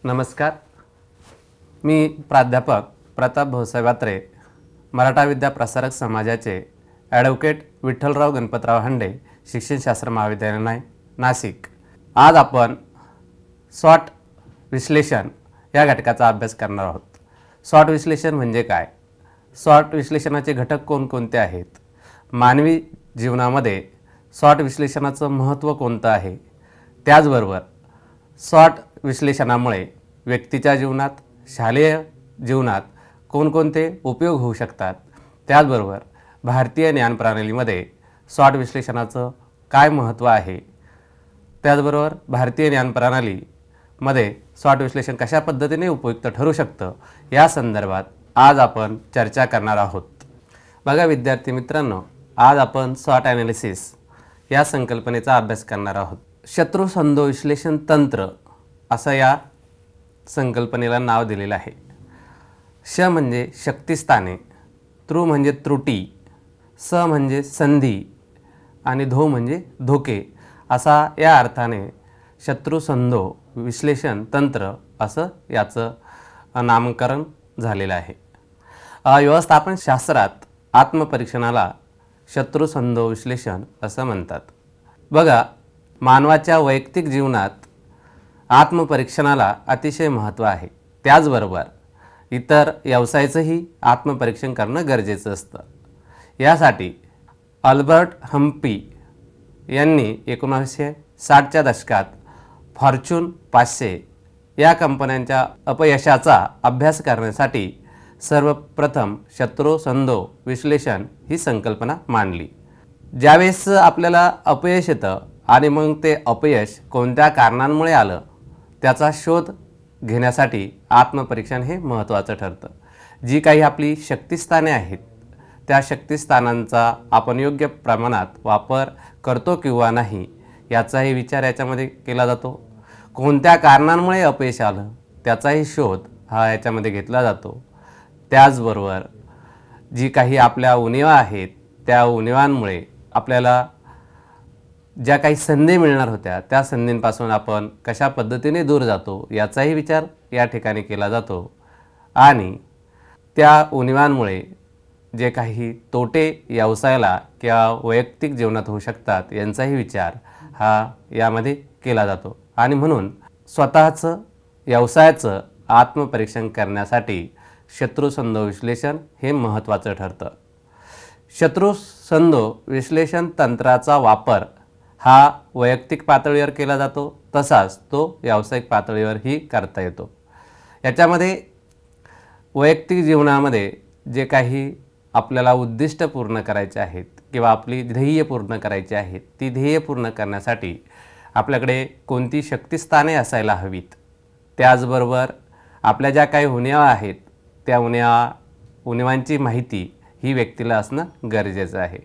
नमस्कार. मी प्राध्यापक प्रताप भाऊसाहेब आत्रे, मराठा विद्या प्रसारक समाजाचे ॲडव्होकेट विठ्ठलराव गणपतराव हांडे शिक्षणशास्त्र महाविद्यालय नाशिक. आज आपण स्वॉट विश्लेषण या घटकाचा अभ्यास करणार आहोत. स्वॉट विश्लेषण म्हणजे काय? स्वॉट विश्लेषणाचे घटक कोणकोणते आहेत? मानवी जीवनामध्ये स्वॉट विश्लेषणाचं महत्त्व कोणतं आहे? त्याचबरोबर स्वॉट विश्लेषणामुळे व्यक्तीच्या जीवनात, शालेय जीवनात कोणकोणते उपयोग होऊ शकतात? त्याचबरोबर भारतीय ज्ञानप्रणालीमध्ये स्वॉट विश्लेषणाचं काय महत्त्व आहे? त्याचबरोबर भारतीय ज्ञानप्रणालीमध्ये स्वॉट विश्लेषण कशा पद्धतीने उपयुक्त ठरू शकतं या संदर्भात आज आपण चर्चा करणार आहोत. बघा विद्यार्थी मित्रांनो, आज आपण स्वॉट ॲनालिसिस या संकल्पनेचा अभ्यास करणार आहोत. शत्रुसंधो विश्लेषण तंत्र असं या संकल्पनेला नाव दिलेलं आहे. श म्हणजे शक्तिस्थाने, तृ म्हणजे त्रुटी, स म्हणजे संधी आणि धो म्हणजे धोके असा या अर्थाने शत्रुसंधो विश्लेषण तंत्र असं याचं नामकरण झालेलं आहे. व्यवस्थापन शास्त्रात आत्मपरीक्षणाला शत्रुसंधो विश्लेषण असं म्हणतात. बघा, मानवाच्या वैयक्तिक जीवनात आत्मपरीक्षणाला अतिशय महत्त्व आहे. त्याचबरोबर इतर व्यवसायाचंही आत्मपरीक्षण करणं गरजेचं असतं. यासाठी अल्बर्ट हम्पी यांनी 1960च्या दशकात फॉर्च्यून 500 या कंपन्यांच्या अपयशाचा अभ्यास करण्यासाठी सर्वप्रथम शत्रुसंधो विश्लेषण ही संकल्पना मांडली. ज्यावेळेस आपल्याला अपयश येतं आणि मग ते अपयश कोणत्या कारणांमुळे आलं त्याचा शोध घेण्यासाठी आत्मपरीक्षण हे महत्त्वाचं ठरतं. जी काही आपली शक्तिस्थाने आहेत त्या शक्तिस्थानांचा आपण योग्य प्रमाणात वापर करतो किंवा नाही याचाही विचार याच्यामध्ये केला जातो. कोणत्या कारणांमुळे अपयश आलं त्याचाही शोध हा याच्यामध्ये घेतला जातो. त्याचबरोबर जी काही आपल्या उणिवा आहेत त्या उणिवांमुळे आपल्याला ज्या काही संधी मिळणार होत्या त्या संधींपासून आपण कशा पद्धतीने दूर जातो याचाही विचार या ठिकाणी केला जातो. आणि त्या उणिवांमुळे जे काही तोटे व्यवसायाला किंवा वैयक्तिक जीवनात होऊ शकतात यांचाही विचार हा यामध्ये केला जातो. आणि म्हणून स्वतःचं व्यवसायाचं आत्मपरीक्षण करण्यासाठी शत्रुसंधो विश्लेषण हे महत्त्वाचं ठरतं. शत्रुसंधो विश्लेषण तंत्राचा वापर हा वैयक्तिक पातळीवर केला जातो, तसाच तो व्यावसायिक पातळीवरही करता येतो. याच्यामध्ये वैयक्तिक जीवनामध्ये जे काही आपल्याला उद्दिष्ट पूर्ण करायचे आहेत किंवा आपली ध्येय पूर्ण करायची आहेत ती ध्येय पूर्ण करण्यासाठी आपल्याकडे कोणती शक्तिस्थाने असायला हवीत, त्याचबरोबर आपल्या ज्या काही उणिवा आहेत त्या उणिवांची माहिती ही व्यक्तीला असणं गरजेचं आहे.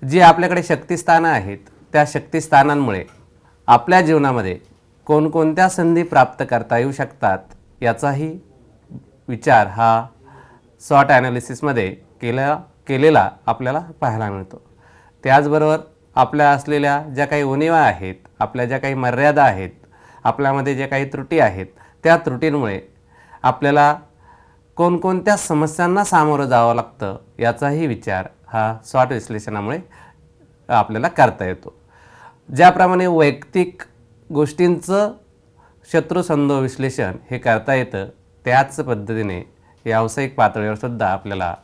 जी आपल्याकडे शक्तिस्थानं आहेत त्या शक्तिस्थानांमुळे आपल्या जीवनामध्ये कोणकोणत्या संधी प्राप्त करता येऊ शकतात याचाही विचार हा स्वॉट ॲनालिसिसमध्ये केलेला आपल्याला पाहायला मिळतो. त्याचबरोबर आपल्या असलेल्या ज्या काही उणिवा आहेत, आपल्या ज्या काही मर्यादा आहेत, आपल्यामध्ये ज्या काही त्रुटी आहेत त्या त्रुटींमुळे आपल्याला कोणकोणत्या समस्यांना सामोरं जावं लागतं याचाही विचार हा स्वॉट विश्लेषणामुळे आपल्याला करता येतो. ज्याप्रमाणे वैयक्तिक गोष्टींचं शत्रुसंधो विश्लेषण हे करता येतं त्याच पद्धतीने व्यावसायिक पातळीवर सुद्धा आपल्याला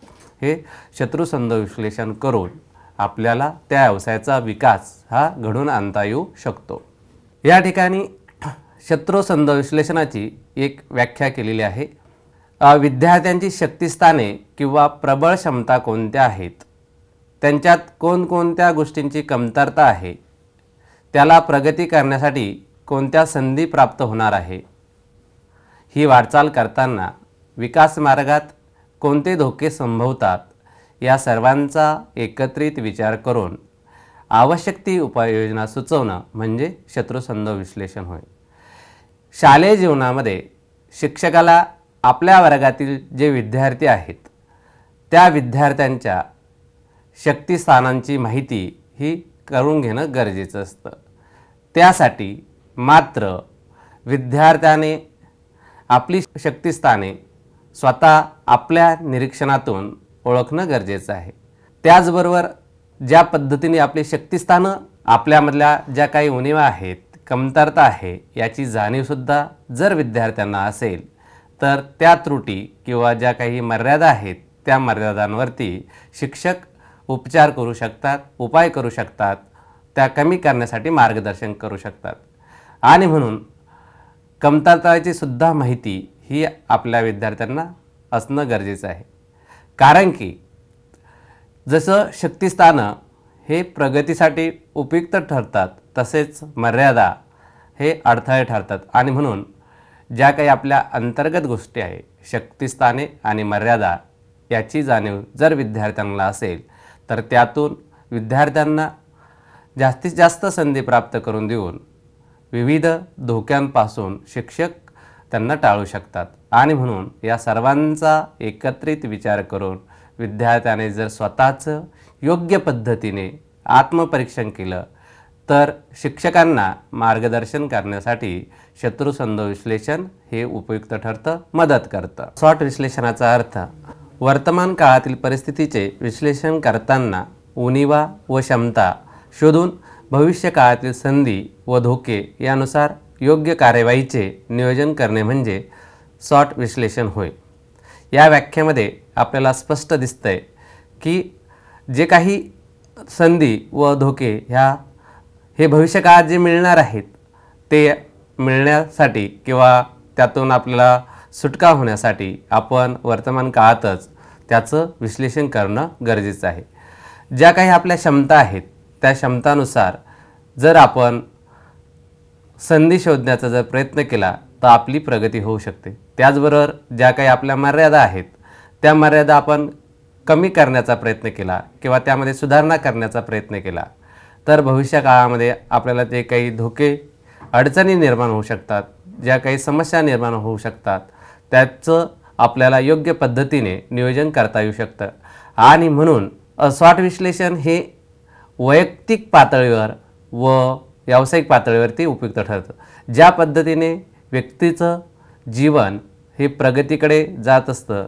हे शत्रुसंधो विश्लेषण करून आपल्याला त्या व्यवसायाचा विकास हा घडवून आणता येऊ शकतो. या ठिकाणी शत्रुसंधो विश्लेषणाची एक व्याख्या केलेली आहे. विद्यार्थ्यांची शक्तिस्थाने किंवा प्रबळ क्षमता कोणत्या आहेत, त्यांच्यात कोणकोणत्या गोष्टींची कमतरता आहे, त्याला प्रगती करण्यासाठी कोणत्या संधी प्राप्त होणार आहे, ही वाटचाल करताना विकास मार्गात कोणते धोके संभवतात या सर्वांचा एकत्रित विचार करून आवश्यक ती उपाययोजना सुचवणं म्हणजे शत्रुसंधो विश्लेषण होय. शालेय जीवनामध्ये शिक्षकाला आपल्या वर्गातील जे विद्यार्थी आहेत त्या विद्यार्थ्यांच्या शक्तिस्थानांची माहिती ही करून घेणं गरजेचं असतं. त्यासाठी मात्र विद्यार्थ्याने आपली शक्तिस्थाने स्वतः आपल्या निरीक्षणातून ओळखणं गरजेचं आहे। त्याचबरोबर ज्या पद्धतीने आपली शक्तिस्थानं आपल्यामधल्या ज्या काही उणिवा आहेत, कमतरता आहे, याची जाणीवसुद्धा जर विद्यार्थ्यांना असेल तर त्या त्रुटी किंवा ज्या काही मर्यादा आहेत त्या मर्यादांवरती शिक्षक उपचार करू शकतात, उपाय करू शकतात, त्या कमी करण्यासाठी मार्गदर्शन करू शकतात। आणि म्हणून कमतरताची सुद्धा माहिती ही आपल्या विद्यार्थ्यांना असणं गरजेचं आहे। कारण की जसं शक्तिस्थानं हे प्रगतीसाठी उपयुक्त ठरतात तसेच मर्यादा हे अडथळे ठरतात। आणि म्हणून ज्या काही आपल्या अंतर्गत गोष्टी आहे, शक्तिस्थाने आणि मर्यादा याची जाणीव जर विद्यार्थ्यांना असेल तर त्यातून विद्यार्थ्यांना जास्तीत जास्त संधी प्राप्त करून देऊन विविध धोक्यांपासून शिक्षक त्यांना टाळू शकतात। आणि म्हणून या सर्वांचा एकत्रित विचार करून विद्यार्थ्याने जर स्वतःचं योग्य पद्धतीने आत्मपरीक्षण केलं तर शिक्षकांना मार्गदर्शन करण्यासाठी शत्रुसंध विश्लेषण हे उपयुक्त ठरतं, मदत करतं। स्वॉट विश्लेषणाचा अर्थ वर्तमान काळातील परिस्थितीचे विश्लेषण करताना उणिवा व क्षमता शोधून भविष्य काळातील संधी व धोके यानुसार योग्य कार्यवाहीचे नियोजन करणे म्हणजे स्वॉट विश्लेषण होय। या व्याख्येमध्ये आपल्याला स्पष्ट दिसतंय की जे काही संधी व धोके हे भविष्यकाळात जे मिळणार आहेत ते मिळण्यासाठी किंवा त्यातून आपल्याला सुटका होण्यासाठी आपण वर्तमान काळातच त्याचं विश्लेषण करणं गरजेचं आहे। ज्या काही आपल्या क्षमता आहेत त्या क्षमतानुसार जर आपण संधी शोधण्याचा जर प्रयत्न केला तर आपली प्रगती होऊ शकते। त्याचबरोबर ज्या काही आपल्या मर्यादा आहेत त्या मर्यादा आपण कमी करण्याचा प्रयत्न केला किंवा त्यामध्ये सुधारणा करण्याचा प्रयत्न केला तर भविष्य काळामध्ये आपल्याला ते काही धोके अडचणी निर्माण होऊ शकतात, ज्या काही समस्या निर्माण होऊ शकतात त्याचं आपल्याला योग्य पद्धतीने नियोजन करता येऊ शकतं। आणि म्हणून स्वॉट विश्लेषण हे वैयक्तिक पातळीवर व व्यावसायिक पातळीवरती उपयुक्त ठरतं। ज्या पद्धतीने व्यक्तीचं जीवन हे प्रगतीकडे जात असतं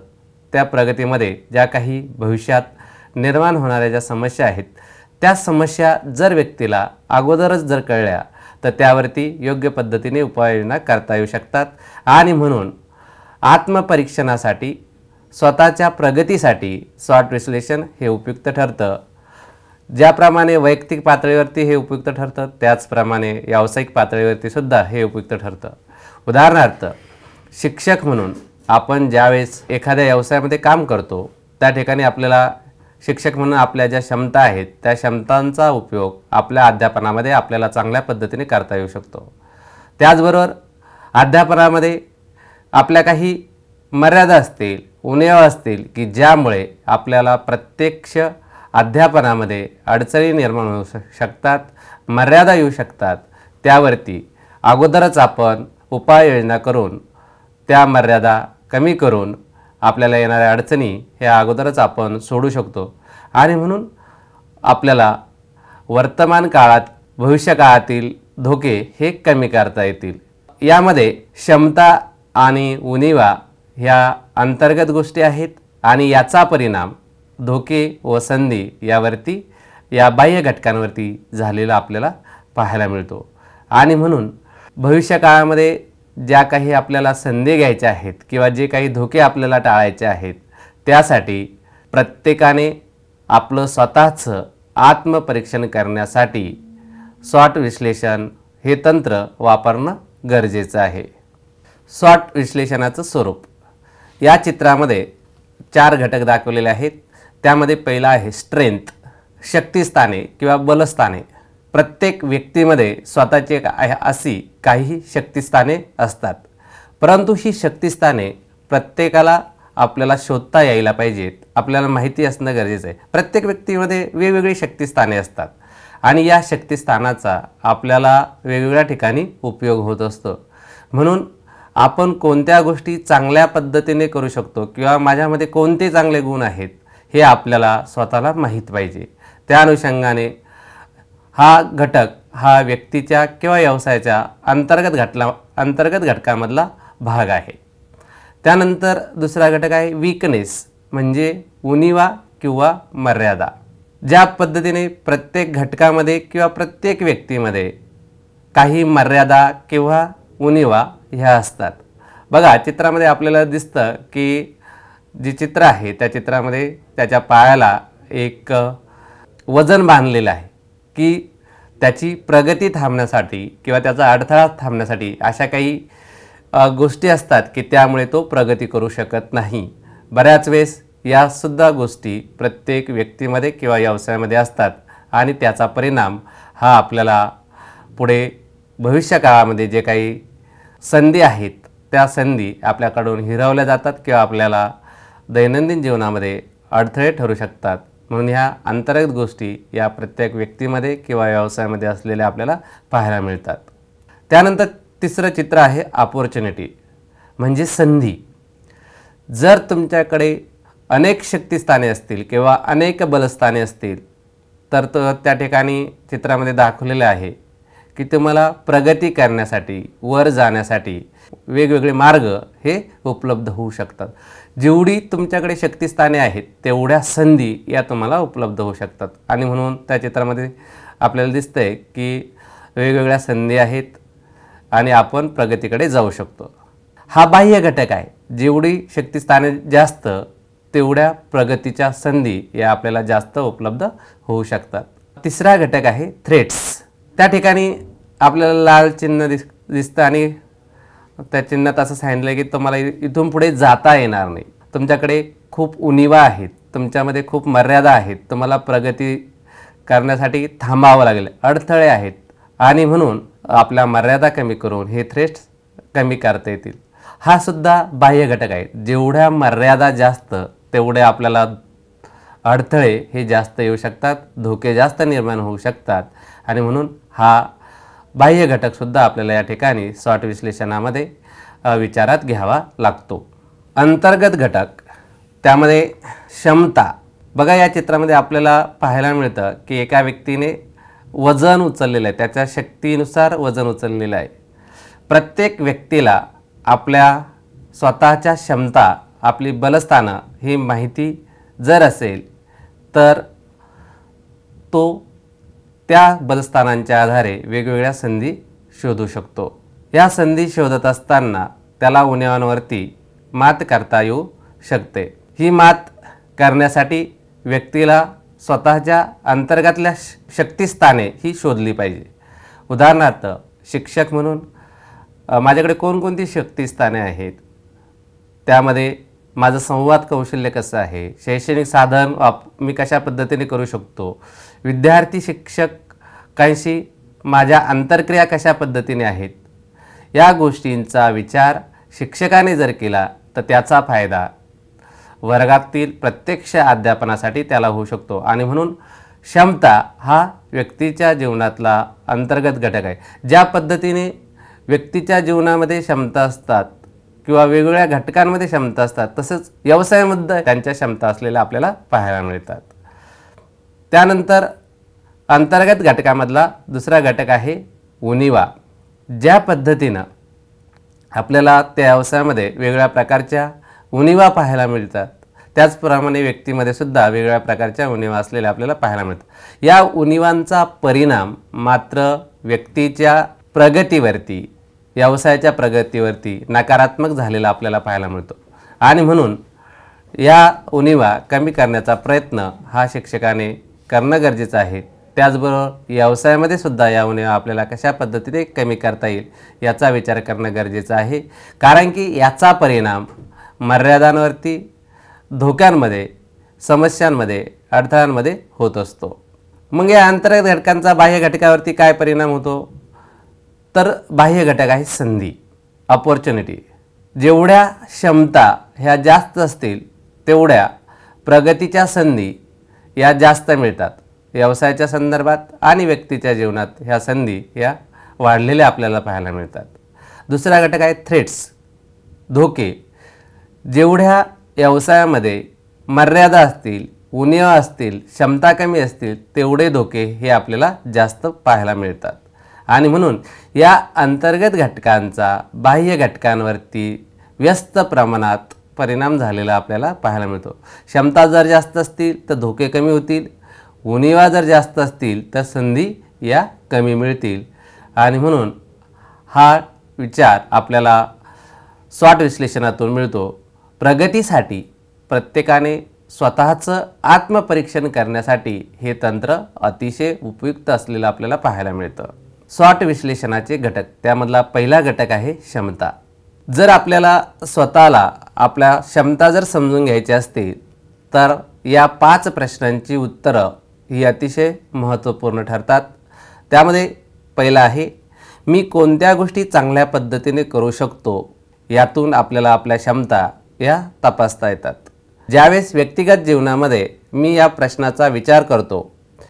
त्या प्रगतीमध्ये ज्या काही भविष्यात निर्माण होणाऱ्या ज्या समस्या आहेत त्या समस्या जर व्यक्तीला अगोदरच जर कळल्या तर त्यावरती योग्य पद्धतीने उपाययोजना करता येऊ शकतात। आणि म्हणून आत्मपरीक्षणासाठी स्वतःच्या प्रगतीसाठी स्वॉट विश्लेषण हे उपयुक्त ठरतं। ज्याप्रमाणे वैयक्तिक पातळीवरती हे उपयुक्त ठरतं त्याचप्रमाणे व्यावसायिक पातळीवरती सुद्धा हे उपयुक्त ठरतं। उदाहरणार्थ शिक्षक म्हणून आपण ज्यावेळेस एखाद्या व्यवसायामध्ये काम करतो त्या ठिकाणी आपल्याला शिक्षक म्हणून आपल्या ज्या क्षमता आहेत त्या क्षमतांचा उपयोग आपल्या अध्यापनामध्ये आपल्याला चांगल्या पद्धतीने करता येऊ शकतो। त्याचबरोबर अध्यापनामध्ये आपल्या काही मर्यादा असतील, उणिवा असतील की ज्यामुळे आपल्याला प्रत्यक्ष अध्यापनामध्ये अडचणी निर्माण होऊ शकतात, मर्यादा येऊ शकतात, त्यावरती अगोदरच आपण उपाययोजना करून त्या मर्यादा कमी करून आपल्याला येणाऱ्या अडचणी ह्या अगोदरच आपण सोडू शकतो। आणि म्हणून आपल्याला वर्तमान काळात भविष्य काळातील धोके हे कमी करता येतील। यामध्ये क्षमता आणि उणिवा ह्या अंतर्गत गोष्टी आहेत आणि याचा परिणाम धोके व संधी यावरती या बाह्य घटकांवरती झालेला आपल्याला पाहायला मिळतो। आणि म्हणून भविष्य काळामध्ये ज्या काही आपल्याला संधी घ्यायच्या आहेत किंवा जे काही धोके आपल्याला टाळायचे आहेत त्यासाठी प्रत्येकाने आपलं स्वतःचं आत्मपरीक्षण करण्यासाठी स्वॉट विश्लेषण हे तंत्र वापरणं गरजेचं आहे। स्वॉट विश्लेषणाचं स्वरूप या चित्रामध्ये 4 घटक दाखवलेले आहेत। त्यामध्ये पहिला आहे स्ट्रेंथ, शक्तिस्थाने किंवा बलस्थाने। प्रत्येक व्यक्तीमध्ये स्वतःची अशी काही शक्तिस्थाने असतात, परंतु ही शक्तिस्थाने प्रत्येकाला आपल्याला शोधता यायला पाहिजेत, आपल्याला माहिती असणं गरजेचं आहे। प्रत्येक व्यक्तीमध्ये वेगवेगळी शक्तिस्थाने असतात आणि या शक्तिस्थानाचा आपल्याला वेगवेगळ्या ठिकाणी उपयोग होत असतो। म्हणून आपण कोणत्या गोष्टी चांगल्या पद्धतीने करू शकतो किंवा माझ्यामध्ये कोणते चांगले गुण आहेत हे आपल्याला स्वतःला माहीत पाहिजे। त्या अनुषंगाने हा घटक हा व्यक्तीच्या किंवा व्यवसायाच्या अंतर्गत घटकामधला भाग आहे। त्यानंतर दुसरा घटक आहे वीकनेस, म्हणजे उणिवा किंवा मर्यादा. ज्या पद्धतीने प्रत्येक घटकामध्ये किंवा प्रत्येक व्यक्तीमध्ये काही मर्यादा किंवा उणिवा ह्या असतात. बघा, चित्रामध्ये आपल्याला दिसतं की जे चित्र आहे त्या चित्रामध्ये त्याच्या पायाला एक वजन बांधलेलं आहे की त्याची प्रगती थांबण्यासाठी किंवा त्याचा अडथळा थांबण्यासाठी अशा काही गोष्टी असतात की त्यामुळे तो प्रगती करू शकत नाही. बऱ्याच वेळेस यासुद्धा गोष्टी प्रत्येक व्यक्तीमध्ये किंवा व्यवसायामध्ये असतात आणि त्याचा परिणाम हा आपल्याला पुढे भविष्यकाळामध्ये जे काही संधी आहेत त्या संधी आपल्याकडून हिरावल्या जातात किंवा आपल्याला दैनंदिन जीवनामध्ये अडथळे ठरू शकतात. म्हणून ह्या अंतर्गत गोष्टी या प्रत्येक व्यक्तीमध्ये किंवा व्यवसायामध्ये असलेल्या आपल्याला पाहायला मिळतात. त्यानंतर तिसरं चित्र आहे अपॉर्च्युनिटी, म्हणजे संधी. जर तुमच्याकडे अनेक शक्तिस्थाने असतील किंवा अनेक बलस्थाने असतील तर त्या ठिकाणी चित्रामध्ये दाखवलेलं आहे की तुम्हाला प्रगती करण्यासाठी, वर जाण्यासाठी वेगवेगळे मार्ग हे उपलब्ध होऊ शकतात. जेवढी तुमच्याकडे शक्तिस्थाने आहेत तेवढ्या संधी या तुम्हाला उपलब्ध होऊ शकतात. आणि म्हणून त्या चित्रामध्ये आपल्याला दिसतंय की वेगवेगळ्या संधी आहेत आणि आपण प्रगतीकडे जाऊ शकतो. हा बाह्य घटक आहे. जेवढी शक्तिस्थाने जास्त तेवढ्या प्रगतीच्या संधी या आपल्याला जास्त उपलब्ध होऊ शकतात. तिसरा घटक आहे थ्रेट्स. त्या ठिकाणी आपल्याला लाल चिन्ह दिसतं आणि त्या चिन्हात असं सांगितलं की तुम्हाला इथून पुढे जाता येणार नाही. तुमच्याकडे खूप उणिवा आहेत, तुमच्यामध्ये खूप मर्यादा आहेत, तुम्हाला प्रगती करण्यासाठी थांबावं लागेल, अडथळे आहेत आणि म्हणून आपल्या मर्यादा कमी करून हे थ्रेट्स कमी करता येतील. हा सुद्धा बाह्य घटक आहे. जेवढ्या मर्यादा जास्त तेवढे आपल्याला अडथळे हे जास्त येऊ शकतात, धोके जास्त निर्माण होऊ शकतात आणि म्हणून हा बाह्य घटकसुद्धा आपल्याला या ठिकाणी स्वॉट विश्लेषणामध्ये विचारात घ्यावा लागतो. अंतर्गत घटक, त्यामध्ये क्षमता. बघा, या चित्रामध्ये आपल्याला पाहायला मिळतं की एका व्यक्तीने वजन उचललेलं आहे, त्याच्या शक्तीनुसार वजन उचललेलं आहे. प्रत्येक व्यक्तीला आपल्या स्वतःच्या क्षमता, आपली बलस्थानं ही माहिती जर असेल तर तो त्या बलस्थानांच्या आधारे वेगवेगळ्या संधी शोधू शकतो. या संधी शोधत असताना त्याला उणिवांवरती मात करता येऊ शकते. ही मात करण्यासाठी व्यक्तीला स्वतःच्या अंतर्गतल्या शक्तिस्थाने ही शोधली पाहिजे. उदाहरणार्थ, शिक्षक म्हणून माझ्याकडे कोणकोणती शक्तिस्थाने आहेत, त्यामध्ये माझं संवाद कौशल्य कसं आहे, शैक्षणिक साधन मी कशा पद्धतीने करू शकतो, विद्यार्थी शिक्षकांशी माझ्या आंतरक्रिया कशा पद्धतीने आहेत, या गोष्टींचा विचार शिक्षकाने जर केला तर त्याचा फायदा वर्गातील प्रत्यक्ष अध्यापनासाठी त्याला होऊ शकतो. आणि म्हणून क्षमता हा व्यक्तीच्या जीवनातला अंतर्गत घटक आहे. ज्या पद्धतीने व्यक्तीच्या जीवनामध्ये क्षमता असतात किंवा वेगवेगळ्या घटकांमध्ये क्षमता असतात, तसंच व्यवसायामध्ये त्यांच्या क्षमता असलेल्या आपल्याला पाहायला मिळतात. त्यानंतर अंतर्गत घटकामधला दुसरा घटक आहे उणिवा. ज्या पद्धतीनं आपल्याला त्या व्यवसायामध्ये वेगवेगळ्या प्रकारच्या उणिवा पाहायला मिळतात, त्याचप्रमाणे व्यक्तीमध्ये सुद्धा वेगवेगळ्या प्रकारच्या उणिवा असलेल्या आपल्याला पाहायला मिळतात. या उणिवांचा परिणाम मात्र व्यक्तीच्या प्रगतीवरती, व्यवसायाच्या प्रगतीवरती नकारात्मक झालेला आपल्याला पाहायला मिळतो. आणि म्हणून या उणिवा कमी करण्याचा प्रयत्न हा शिक्षकाने करणं गरजेचं आहे. त्याचबरोबर व्यवसायामध्ये सुद्धा या उणिवा आपल्याला कशा पद्धतीने कमी करता येईल याचा विचार करणं गरजेचं आहे. कारण की याचा परिणाम मर्यादांवरती, धोक्यांमध्ये, समस्यांमध्ये, अडथळ्यांमध्ये होत असतो. मग या अंतर्गत घटकांचा बाह्य घटकावरती काय परिणाम होतो, तर बाह्य घटक आहे संधी, अपॉर्च्युनिटी. जेवढ्या क्षमता ह्या जास्त असतील तेवढ्या प्रगतीच्या संधी या जास्त मिळतात. व्यवसायाच्या संदर्भात आणि व्यक्तीच्या जीवनात ह्या संधी या वाढलेल्या आपल्याला पाहायला मिळतात. दुसरा घटक आहे थ्रेट्स, धोके. जेवढ्या व्यवसायामध्ये मर्यादा असतील, उणिवा असतील, क्षमता कमी असतील तेवढे धोके हे आपल्याला जास्त पाहायला मिळतात. आणि म्हणून या अंतर्गत घटकांचा बाह्य घटकांवरती व्यस्त प्रमाणात परिणाम झालेला आपल्याला पाहायला मिळतो. क्षमता जर जास्त असतील तर धोके कमी होतील, उणिवा जर जास्त असतील तर संधी या कमी मिळतील. आणि म्हणून हा विचार आपल्याला स्वॉट विश्लेषणातून मिळतो. प्रगतीसाठी प्रत्येकाने स्वतःचं आत्मपरीक्षण करण्यासाठी हे तंत्र अतिशय उपयुक्त असलेलं आपल्याला पाहायला मिळतं. स्वॉट विश्लेषणाचे घटक, त्यामधला पहिला घटक आहे क्षमता. जर आपल्याला स्वतःला आपल्या क्षमता जर समजून घ्यायची असतील तर या 5 प्रश्नांची उत्तरं ही अतिशय महत्त्वपूर्ण ठरतात. त्यामध्ये पहिला आहे, मी कोणत्या गोष्टी चांगल्या पद्धतीने करू शकतो. यातून आपल्याला आपल्या क्षमता या तपासता येतात. ज्यावेळेस व्यक्तिगत जीवनामध्ये मी या प्रश्नाचा विचार करतो,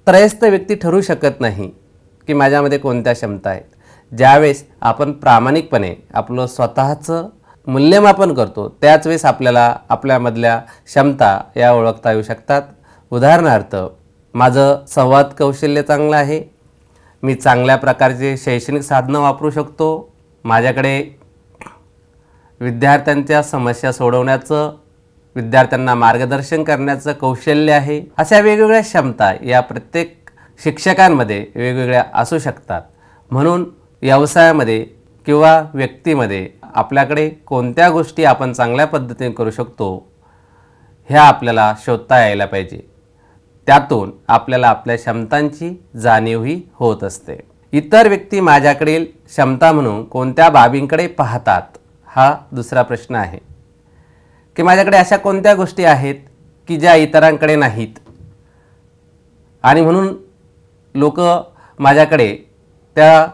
त्रयस्थ व्यक्ती ठरवू शकत नाही की माझ्यामध्ये कोणत्या क्षमता आहेत. ज्यावेळेस आपण प्रामाणिकपणे आपलं स्वतःचं मूल्यमापन करतो त्याच वेळेस आपल्याला आपल्यामधल्या क्षमता या ओळखता येऊ शकतात. उदाहरणार्थ, माझं संवाद कौशल्य चांगलं आहे, मी चांगल्या प्रकारचे शैक्षणिक साधनं वापरू शकतो, माझ्याकडे विद्यार्थ्यांच्या समस्या सोडवण्याचं, विद्यार्थ्यांना मार्गदर्शन करण्याचं कौशल्य आहे. अशा वेगवेगळ्या क्षमता या प्रत्येक शिक्षकांमध्ये वेगवेगळ्या असू शकतात. म्हणून व्यवसायामध्ये किंवा व्यक्तीमध्ये आपल्याकडे कोणत्या गोष्टी आपण चांगल्या पद्धतीने करू शकतो ह्या आपल्याला शोधता यायला पाहिजे. त्यातून आपल्याला आपल्या क्षमतांची जाणीवही होत असते. इतर व्यक्ती माझ्याकडील क्षमता म्हणून कोणत्या बाबींकडे पाहतात, हा दुसरा प्रश्न आहे. की माझ्याकडे अशा कोणत्या गोष्टी आहेत की ज्या इतरांकडे नाहीत आणि म्हणून लोक माझ्याकडे त्या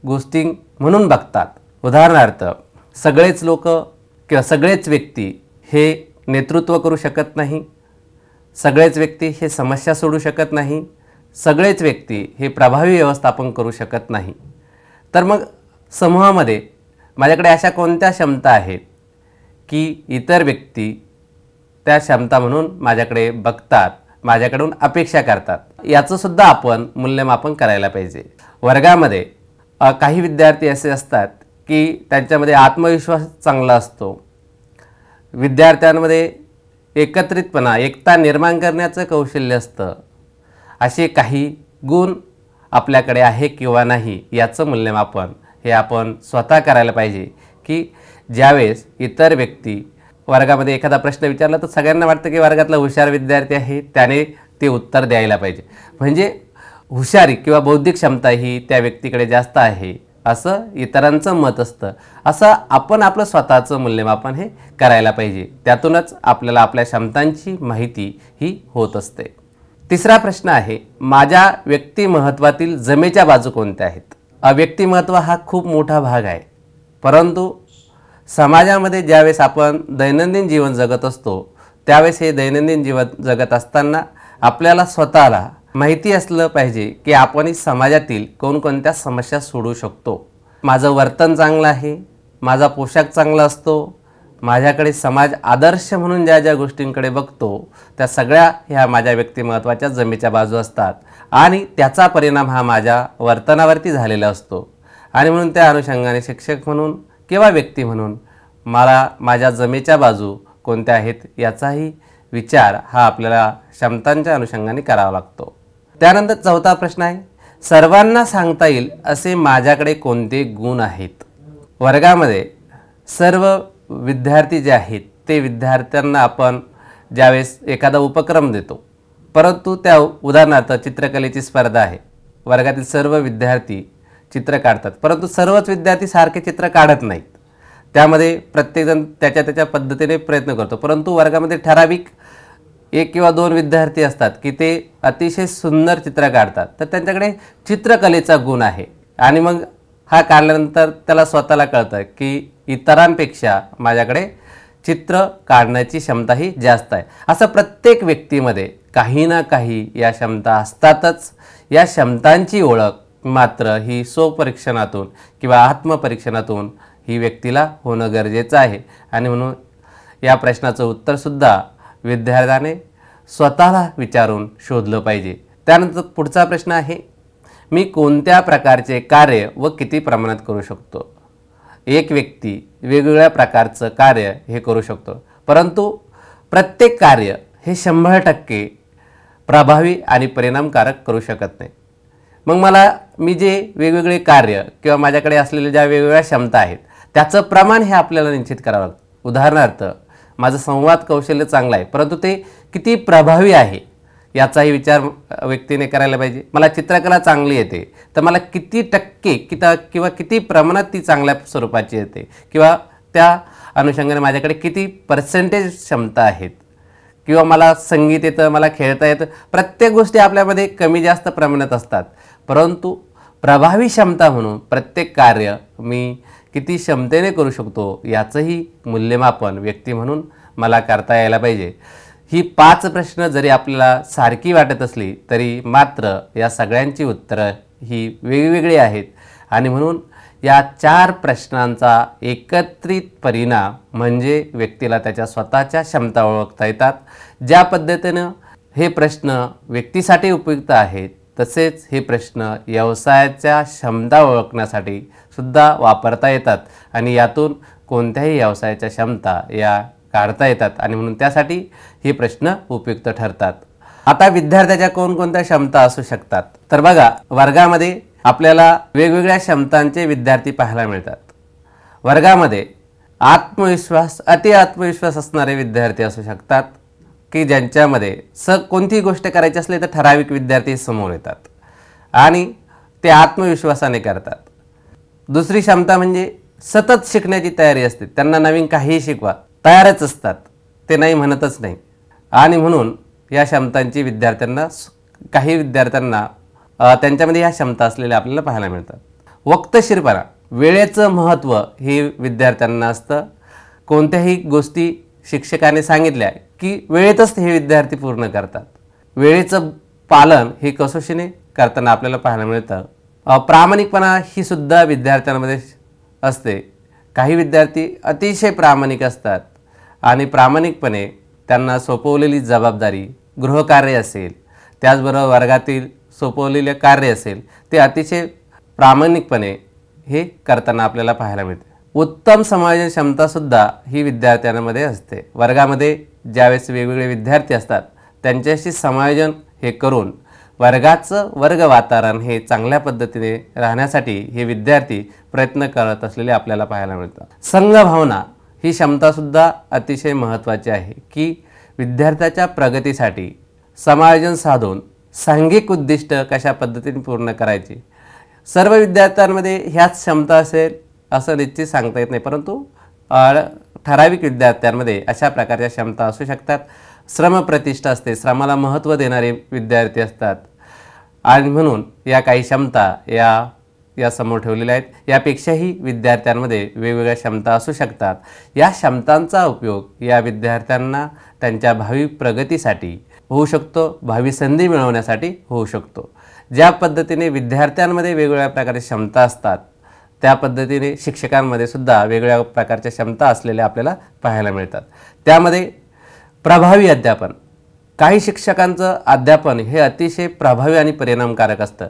गोष्टी म्हणून बघतात. उदाहरणार्थ, सगळेच लोक किंवा सगळेच व्यक्ती हे नेतृत्व करू शकत नाही, सगळेच व्यक्ती हे समस्या सोडू शकत नाही, सगळेच व्यक्ती हे प्रभावी व्यवस्थापन करू शकत नाही. तर मग समूहामध्ये माझ्याकडे अशा कोणत्या क्षमता आहेत की इतर व्यक्ती त्या क्षमता म्हणून माझ्याकडे बघतात, माझ्याकडून अपेक्षा करतात. याचंसुद्धा आपण मूल्यमापन करायला पाहिजे. वर्गामध्ये काही विद्यार्थी असे असतात की त्यांच्यामध्ये आत्मविश्वास चांगला असतो, विद्यार्थ्यांमध्ये एकत्रितपणा, एकता निर्माण करण्याचं कौशल्य असतं. असे काही गुण आपल्याकडे आहे किंवा नाही याचं मूल्यमापन हे आपण स्वतः करायला पाहिजे. की ज्यावेळेस इतर व्यक्ती वर्गामध्ये एखादा प्रश्न विचारला तर सगळ्यांना वाटतं की वर्गातला हुशार विद्यार्थी आहे, त्याने ते उत्तर द्यायला पाहिजे, म्हणजे हुशारी किंवा बौद्धिक क्षमता ही त्या व्यक्तीकडे जास्त आहे असं इतरांचं मत असतं. असं आपण आपलं स्वतःचं मूल्यमापन हे करायला पाहिजे. त्यातूनच आपल्याला आपल्या क्षमतांची माहिती ही होत असते. तिसरा प्रश्न आहे, माझ्या व्यक्तिमत्वातील जमेच्या बाजू कोणत्या आहेत. व्यक्तिमत्व हा खूप मोठा भाग आहे, परंतु समाजामध्ये ज्यावेळेस आपण दैनंदिन जीवन जगत असतो त्यावेळेस हे दैनंदिन जीवन जगत असताना आपल्याला स्वतःला माहिती असलं पाहिजे की आपण समाजातील कोणकोणत्या समस्या सोडवू शकतो. माझं वर्तन चांगलं आहे, माझा पोशाख चांगला असतो, माझ्याकडे समाज आदर्श म्हणून ज्या ज्या गोष्टींकडे बघतो त्या सगळ्या ह्या माझ्या व्यक्तिमत्वाच्या जमेच्या बाजू असतात आणि त्याचा परिणाम हा माझ्या वर्तनावरती झालेला असतो. आणि म्हणून त्या अनुषंगाने शिक्षक म्हणून किंवा व्यक्ती म्हणून मला माझ्या जमेच्या बाजू कोणत्या आहेत याचाही विचार हा आपल्याला क्षमतांच्या अनुषंगाने करावा लागतो. त्यानंतर चौथा प्रश्न आहे, सर्वांना सांगता येईल असे माझ्याकडे कोणते गुण आहेत. वर्गामध्ये सर्व विद्यार्थी जे आहेत ते विद्यार्थ्यांना आपण ज्यावेळेस एखादा उपक्रम देतो, परंतु त्या उदाहरणार्थ चित्रकलेची स्पर्धा आहे, वर्गातील सर्व विद्यार्थी चित्र काढतात, परंतु सर्वच विद्यार्थी सारखे चित्र काढत नाहीत. त्यामध्ये प्रत्येकजण त्याच्या त्याच्या पद्धतीने प्रयत्न करतो, परंतु वर्गामध्ये ठराविक 1 किंवा 2 विद्यार्थी असतात की ते अतिशय सुंदर चित्र काढतात. तर त्यांच्याकडे चित्रकलेचा गुण आहे आणि मग हा काढल्यानंतर त्याला स्वतःला कळतं की इतरांपेक्षा माझ्याकडे चित्र काढण्याची क्षमता ही जास्त आहे. असं प्रत्येक व्यक्तीमध्ये काही ना काही या क्षमता असतातच. या क्षमतांची ओळख मात्र ही स्वपरीक्षणातून किंवा आत्मपरीक्षणातूून ही व्यक्तीला होणं गरजेचं आहे. आणि म्हणून या प्रश्नाचं उत्तरसुद्धा विद्यार्थ्याने स्वतःला विचारून शोधलं पाहिजे. त्यानंतर पुढचा प्रश्न आहे, मी कोणत्या प्रकारचे कार्य व किती प्रमाणात करू शकतो. एक व्यक्ती वेगवेगळ्या प्रकारचं कार्य हे करू शकतो, परंतु प्रत्येक कार्य हे 100% प्रभावी आणि परिणामकारक करू शकत नाही. मग मी जे वेगवेगळे कार्य किंवा माझ्याकडे असलेल्या ज्या वेगवेगळ्या क्षमता आहेत त्याचं प्रमाण हे आपल्याला निश्चित करावं लागतं. उदाहरणार्थ, माझं संवाद कौशल्य चांगलं आहे, परंतु ते किती प्रभावी आहे याचाही विचार व्यक्तीने करायला पाहिजे. मला चित्रकला चांगली येते, तर मला किती टक्के किंवा किती प्रमाणात ती चांगल्या स्वरूपाची येते, किंवा त्या अनुषंगाने माझ्याकडे किती पर्सेंटेज क्षमता आहेत, किंवा मला संगीत येतं, मला खेळता येतं. प्रत्येक गोष्टी आपल्यामध्ये कमी जास्त प्रमाणात असतात, परंतु प्रभावी क्षमता म्हणून प्रत्येक कार्य मी किती क्षमतेने करू शकतो याचंही मूल्यमापन व्यक्ती म्हणून मला करता यायला पाहिजे. ही 5 प्रश्न जरी आपल्याला सारखी वाटत असली तरी मात्र या सगळ्यांची उत्तरं ही वेगवेगळी आहेत, आणि म्हणून या 4 प्रश्नांचा एकत्रित परिणाम म्हणजे व्यक्तीला त्याच्या स्वतःच्या क्षमता ओळखता येतात. ज्या पद्धतीनं हे प्रश्न व्यक्तीसाठी उपयुक्त आहेत, तसेच हे प्रश्न व्यवसायाच्या क्षमता ओळखण्यासाठी सुद्धा वापरता येतात, आणि यातून कोणत्याही व्यवसायाच्या क्षमता या काढता येतात, आणि म्हणून त्यासाठी हे प्रश्न उपयुक्त ठरतात. आता विद्यार्थ्याच्या कोणकोणत्या क्षमता असू शकतात, तर बघा, वर्गामध्ये आपल्याला वेगवेगळ्या क्षमतांचे विद्यार्थी पाहायला मिळतात. वर्गामध्ये अति आत्मविश्वास असणारे विद्यार्थी असू शकतात, की ज्यांच्यामध्ये कोणतीही गोष्ट करायची असली तर ठराविक विद्यार्थी समोर येतात आणि ते आत्मविश्वासाने करतात. दुसरी क्षमता म्हणजे सतत शिकण्याची तयारी असते. त्यांना नवीन काहीही शिकवा, तयारच असतात, ते नाही म्हणतच नाही. आणि म्हणून या क्षमतांची काही विद्यार्थ्यांना त्यांच्यामध्ये ह्या क्षमता असलेल्या आपल्याला पाहायला मिळतात. वक्तशीरपणा, वेळेचं महत्त्व हे विद्यार्थ्यांना असतं. कोणत्याही गोष्टी शिक्षकाने सांगितल्या की वेळेतच हे विद्यार्थी पूर्ण करतात. वेळेचं पालन हे कसोशीने करताना आपल्याला पाहायला मिळतं. प्रामाणिकपणा ही सुद्धा विद्यार्थ्यांमध्ये असते. काही विद्यार्थी अतिशय प्रामाणिक असतात आणि प्रामाणिकपणे त्यांना सोपवलेली जबाबदारी, गृहकार्य असेल, त्याचबरोबर वर्गातील सोपवलेले कार्य असेल, ते अतिशय प्रामाणिकपणे हे करताना आपल्याला पाहायला मिळते. उत्तम समायोजन क्षमतासुद्धा ही विद्यार्थ्यांमध्ये असते. वर्गामध्ये ज्यावेळेस वेगवेगळे विद्यार्थी असतात त्यांच्याशी समायोजन हे करून वर्ग वातावरण हे चांगल्या पद्धतीने राहण्यासाठी हे विद्यार्थी प्रयत्न करत असलेले आपल्याला पाहायला मिळतात. संघभावना ही क्षमतासुद्धा अतिशय महत्त्वाची आहे, की विद्यार्थ्याच्या प्रगतीसाठी समायोजन साधून सांघिक उद्दिष्ट कशा पद्धतीने पूर्ण करायची. सर्व विद्यार्थ्यांमध्ये ह्याच क्षमता असेल असं निश्चित सांगता येत नाही, परंतु ठराविक विद्यार्थ्यांमध्ये अशा प्रकारच्या क्षमता असू शकतात. श्रमप्रतिष्ठा असते, श्रमाला महत्त्व देणारे विद्यार्थी असतात, आणि म्हणून या काही क्षमता या समोर ठेवलेल्या आहेत. यापेक्षाही विद्यार्थ्यांमध्ये वेगवेगळ्या क्षमता असू शकतात. या क्षमतांचा उपयोग या विद्यार्थ्यांना त्यांच्या भावी प्रगतीसाठी होऊ शकतो, भावी संधी मिळवण्यासाठी होऊ शकतो. ज्या पद्धतीने विद्यार्थ्यांमध्ये वेगवेगळ्या प्रकारच्या क्षमता असतात, त्या पद्धतीने शिक्षकांमध्ये सुद्धा वेगवेगळ्या प्रकारच्या क्षमता असलेल्या आपल्याला पाहायला मिळतात. त्यामध्ये प्रभावी अध्यापन, काही शिक्षकांचं अध्यापन हे अतिशय प्रभावी आणि परिणामकारक असतं,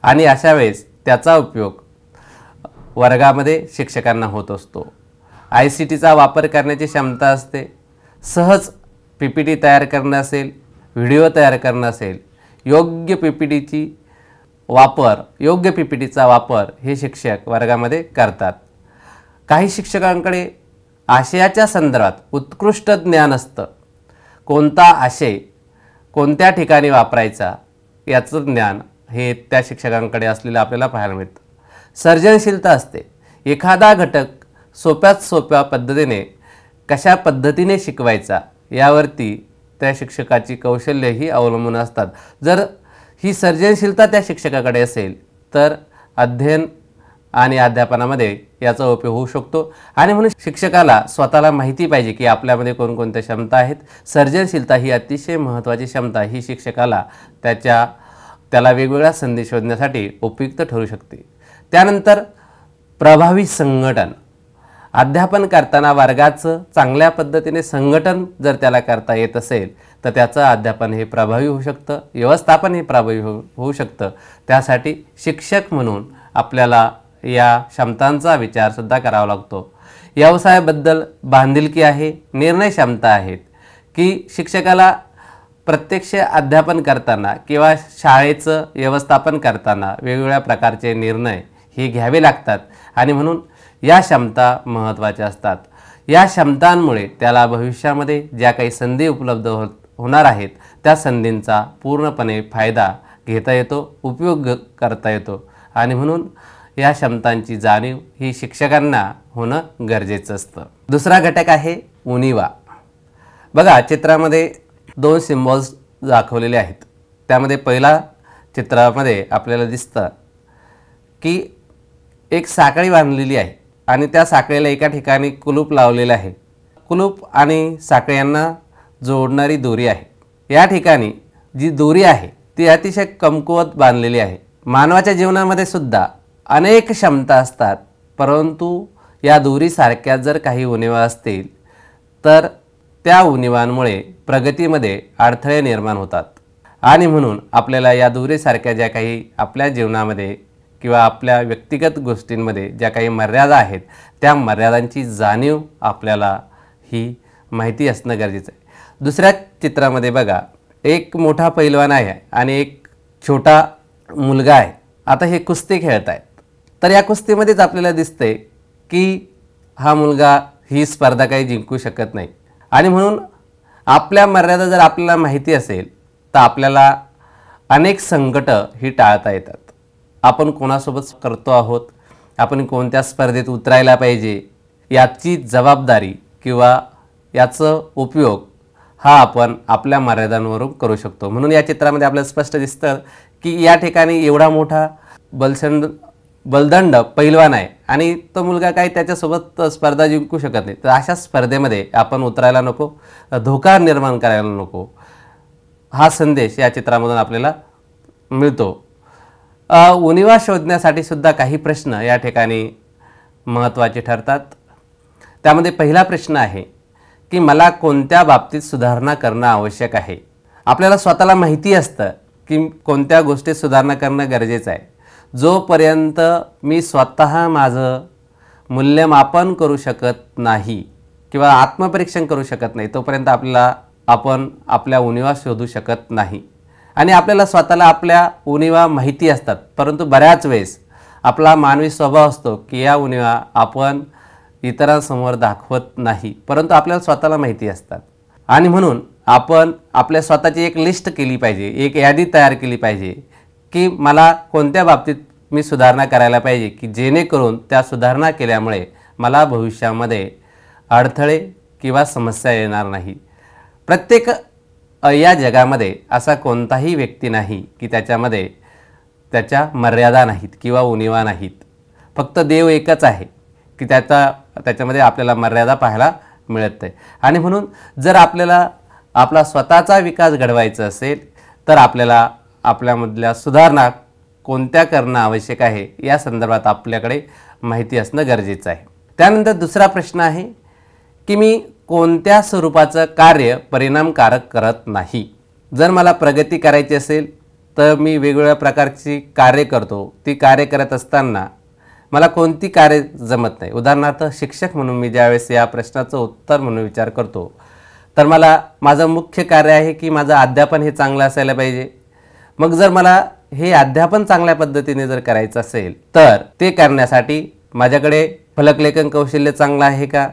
आणि अशा वेळेस त्याचा उपयोग वर्गामध्ये शिक्षकांना होत असतो. ICTचा वापर करण्याची क्षमता असते. सहज PPT तयार करणं असेल, व्हिडिओ तयार करणं असेल, योग्य PPTचा वापर हे शिक्षक वर्गामध्ये करतात. काही शिक्षकांकडे आशयाच्या संदर्भात उत्कृष्ट ज्ञान असतं. कोणता आशय कोणत्या ठिकाणी वापरायचा याचं ज्ञान हे त्या शिक्षकांकडे असलेलं आपल्याला पाहायला मिळतं. सर्जनशीलता असते. एखादा घटक सोप्यात सोप्या पद्धतीने कशा पद्धतीने शिकवायचा यावरती त्या शिक्षकाची कौशल्यही अवलंबून असतात. जर ही सर्जनशीलता त्या शिक्षकाकडे असेल तर अध्ययन आणि अध्यापनामध्ये याचा उपयोग होऊ शकतो, आणि म्हणून शिक्षकाला स्वतःला माहिती पाहिजे की आपल्यामध्ये कोणकोणत्या क्षमता आहेत. सर्जनशीलता ही अतिशय महत्त्वाची क्षमता ही शिक्षकाला त्याला वेगवेगळ्या संधी शोधण्यासाठी उपयुक्त ठरू शकते. त्यानंतर प्रभावी संघटन, अध्यापन करताना वर्गाचं चांगल्या पद्धतीने संघटन जर त्याला करता येत असेल तर त्याचं अध्यापन हे प्रभावी होऊ शकतं, व्यवस्थापन हे प्रभावी होऊ शकतं. त्यासाठी शिक्षक म्हणून आपल्याला या क्षमतांचा विचारसुद्धा करावा लागतो। व्यवसायाबद्दल बांधिलकी आहे, निर्णय क्षमता आहेत की शिक्षकाला प्रत्यक्ष अध्यापन करताना किंवा शाळेचं व्यवस्थापन करताना वेगवेगळ्या प्रकारचे निर्णय हे घ्यावे लागतात आणि म्हणून या क्षमता महत्त्वाच्या असतात। या क्षमतांमुळे त्याला भविष्यामध्ये ज्या काही संधी उपलब्ध होणार आहेत त्या संधींचा पूर्णपणे फायदा घेता येतो, उपयोग करता येतो आणि म्हणून या क्षमतांची जाणीव ही शिक्षकांना होणं गरजेचं असतं। दुसरा घटक आहे उणिवा। बघा, चित्रामध्ये 2 सिम्बॉल्स दाखवलेले आहेत। त्यामध्ये पहिला चित्रामध्ये आपल्याला दिसतं की एक साखळी बांधलेली आहे आणि त्या साखळीला एका ठिकाणी कुलूप लावलेलं आहे। कुलूप आणि साखळी यांना जोडणारी दोरी आहे। या ठिकाणी जी दोरी आहे ती अतिशय कमकुवत बांधलेली आहे। मानवाच्या जीवनामध्ये सुद्धा अनेक क्षमता असतात, परंतु या दोरीसारख्या जर काही उणिवा असतील तर त्या उणिवांमुळे प्रगतीमध्ये अडथळे निर्माण होतात आणि म्हणून आपल्याला या दोरीसारख्या ज्या काही आपल्या जीवनामध्ये किंवा आपल्या व्यक्तिगत गोष्टींमध्ये ज्या काही मर्यादा आहेत त्या मर्यादांची जाणीव आपल्याला ही माहिती असणं गरजेचं आहे। दुसऱ्या चित्रामध्ये बघा, एक मोठा पैलवान आहे आणि एक छोटा मुलगा आहे। आता हे कुस्ती खेळत आहेत, तर या कुस्तीमध्येच आपल्याला दिसते की हा मुलगा ही स्पर्धा काही जिंकू शकत नाही आणि म्हणून आपल्या मर्यादा जर आपल्याला माहिती असेल तर आपल्याला अनेक संकटं ही टाळता येतात। आपण कोणासोबत करतो आहोत, आपण कोणत्या स्पर्धेत उतरायला पाहिजे याची जबाबदारी किंवा याचा उपयोग हा आपण आपल्या मर्यादांवरून करू शकतो। म्हणून या चित्रामध्ये आपल्याला स्पष्ट दिसतं की या ठिकाणी एवढा मोठा बलदंड पैलवान आहे आणि तो मुलगा काही त्याच्यासोबत स्पर्धा जिंकू शकत नाही। तर अशा स्पर्धेमध्ये आपण उतरायला नको, धोका निर्माण करायला नको, हा संदेश या चित्रामधून आपल्याला मिळतो। उणिवा शोधण्यासाठी सुद्धा काही प्रश्न या ठिकाणी महत्त्वाचे ठरतात। त्यामध्ये पहिला प्रश्न आहे की मला कोणत्या बाबतीत सुधारणा करणं आवश्यक आहे। आपल्याला स्वतःला माहिती असतं की कोणत्या गोष्टीत सुधारणा करणं गरजेचं आहे। जोपर्यंत मी स्वतः माझं मूल्यमापन करू शकत नाही किंवा आत्मपरीक्षण करू शकत नाही तोपर्यंत आपण आपल्या उणिवा शोधू शकत नाही आणि आपल्याला स्वतःला आपल्या उणिवा माहिती असतात, परंतु बऱ्याच वेळेस आपला मानवी स्वभाव असतो की या उणिवा आपण इतरांसमोर दाखवत नाही, परंतु आपल्याला स्वतःला माहिती असतात आणि म्हणून आपण आपल्या स्वतःची एक लिस्ट केली पाहिजे, एक यादी तयार केली पाहिजे की मला कोणत्या बाबतीत मी सुधारणा करायला पाहिजे की जेणेकरून त्या सुधारणा केल्यामुळे मला भविष्यामध्ये अडथळे किंवा समस्या येणार नाही। प्रत्येक या जगामध्ये असा कोणताही व्यक्ती नाही की त्याच्यामध्ये त्याच्या मर्यादा नाहीत किंवा उणिवा नाहीत। फक्त देव एकच आहे की त्याच्यामध्ये आपल्याला मर्यादा पाहायला मिळत आहे आणि म्हणून जर आपल्याला आपला स्वतःचा विकास घडवायचा असेल तर आपल्याला आपल्यामधल्या सुधारणा कोणत्या करणं आवश्यक आहे या संदर्भात आपल्याकडे माहिती असणं गरजेचं आहे। त्यानंतर दुसरा प्रश्न आहे की मी कोणत्या स्वरूपाचं कार्य परिणामकारक करत नाही। जर मला प्रगती करायची असेल तर मी वेगवेगळ्या प्रकारची कार्य करतो। ती कार्य करत असताना मला कोणती कार्य जमत नाही। उदाहरणार्थ शिक्षक म्हणून मी ज्यावेळेस या प्रश्नाचं उत्तर म्हणून विचार करतो तर मला माझं मुख्य कार्य आहे की माझं अध्यापन हे चांगलं असायला पाहिजे। मग जर मला हे अध्यापन चांगल्या पद्धतीने जर करायचं असेल तर ते करण्यासाठी माझ्याकडे फलकलेखन कौशल्य चांगलं आहे का,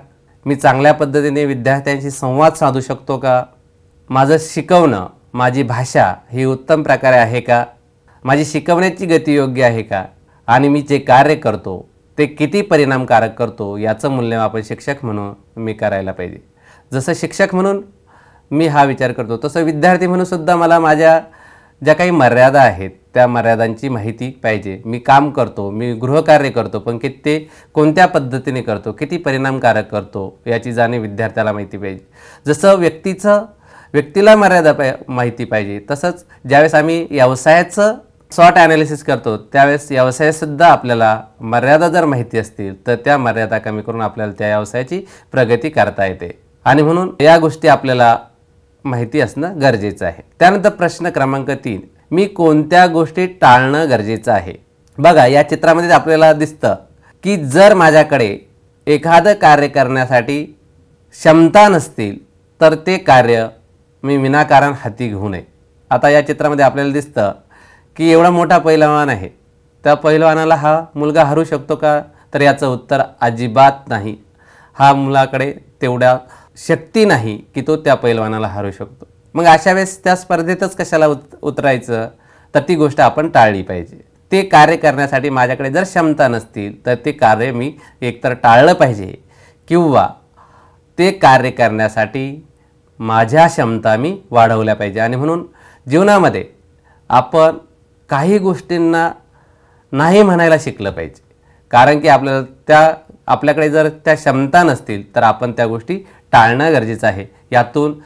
मी चांगल्या पद्धतीने विद्यार्थ्यांशी संवाद साधू शकतो का, माझं शिकवणं, माझी भाषा ही उत्तम प्रकारे आहे का, माझी शिकवण्याची गती योग्य आहे का आणि मी जे कार्य करतो ते किती परिणामकारक करतो याचं मूल्यमापन शिक्षक म्हणून मी करायला पाहिजे। जसं शिक्षक म्हणून मी हा विचार करतो तसं विद्यार्थी म्हणून सुद्धा मला माझ्या ज्या काही मर्यादा आहेत त्या मर्यादांची माहिती पाहिजे। मी काम करतो, मी गृहकार्य करतो, पण ते कोणत्या पद्धतीने करतो, किती परिणामकारक करतो याची जाणीव विद्यार्थ्याला माहिती पाहिजे। जसं व्यक्तीला मर्यादा माहिती पाहिजे तसंच ज्यावेळेस आम्ही व्यवसायाचं स्वॉट ॲनालिसिस करतो त्यावेळेस व्यवसायासुद्धा आपल्याला मर्यादा जर माहिती असतील तर त्या मर्यादा कमी करून आपल्याला त्या व्यवसायाची प्रगती करता येते आणि म्हणून या गोष्टी आपल्याला माहिती असणं गरजेचं आहे। त्यानंतर प्रश्न क्रमांक 3, मी कोणत्या गोष्टी टाळणं गरजेचं आहे। बघा, या चित्रामध्ये आपल्याला दिसतं की जर माझ्याकडे एखादं कार्य करण्यासाठी क्षमता नसतील तर ते कार्य मी विनाकारण हाती घेऊ नये. आता या चित्रामध्ये आपल्याला दिसतं की एवढा मोठा पैलवान आहे, त्या पैलवानाला हा मुलगा हरू शकतो का? तर याचं उत्तर अजिबात नाही. हा मुलाकडे तेवढ्या शक्ती नाही की तो त्या पैलवानाला हरू शकतो. मग अशा वेळेस त्या स्पर्धेतच कशाला उतरायचं? तर ती गोष्ट आपण टाळली पाहिजे. ते कार्य करण्यासाठी माझ्याकडे जर क्षमता नसतील तर ते कार्य मी एकतर टाळलं पाहिजे किंवा ते कार्य करण्यासाठी माझ्या क्षमता मी वाढवल्या पाहिजे. आणि म्हणून जीवनामध्ये आपण काही गोष्टींना नाही म्हणायला शिकलं पाहिजे, कारण की आपल्याकडे जर त्या क्षमता नसतील तर आपण त्या गोष्टी टाळणं गरजेचं आहे. यातून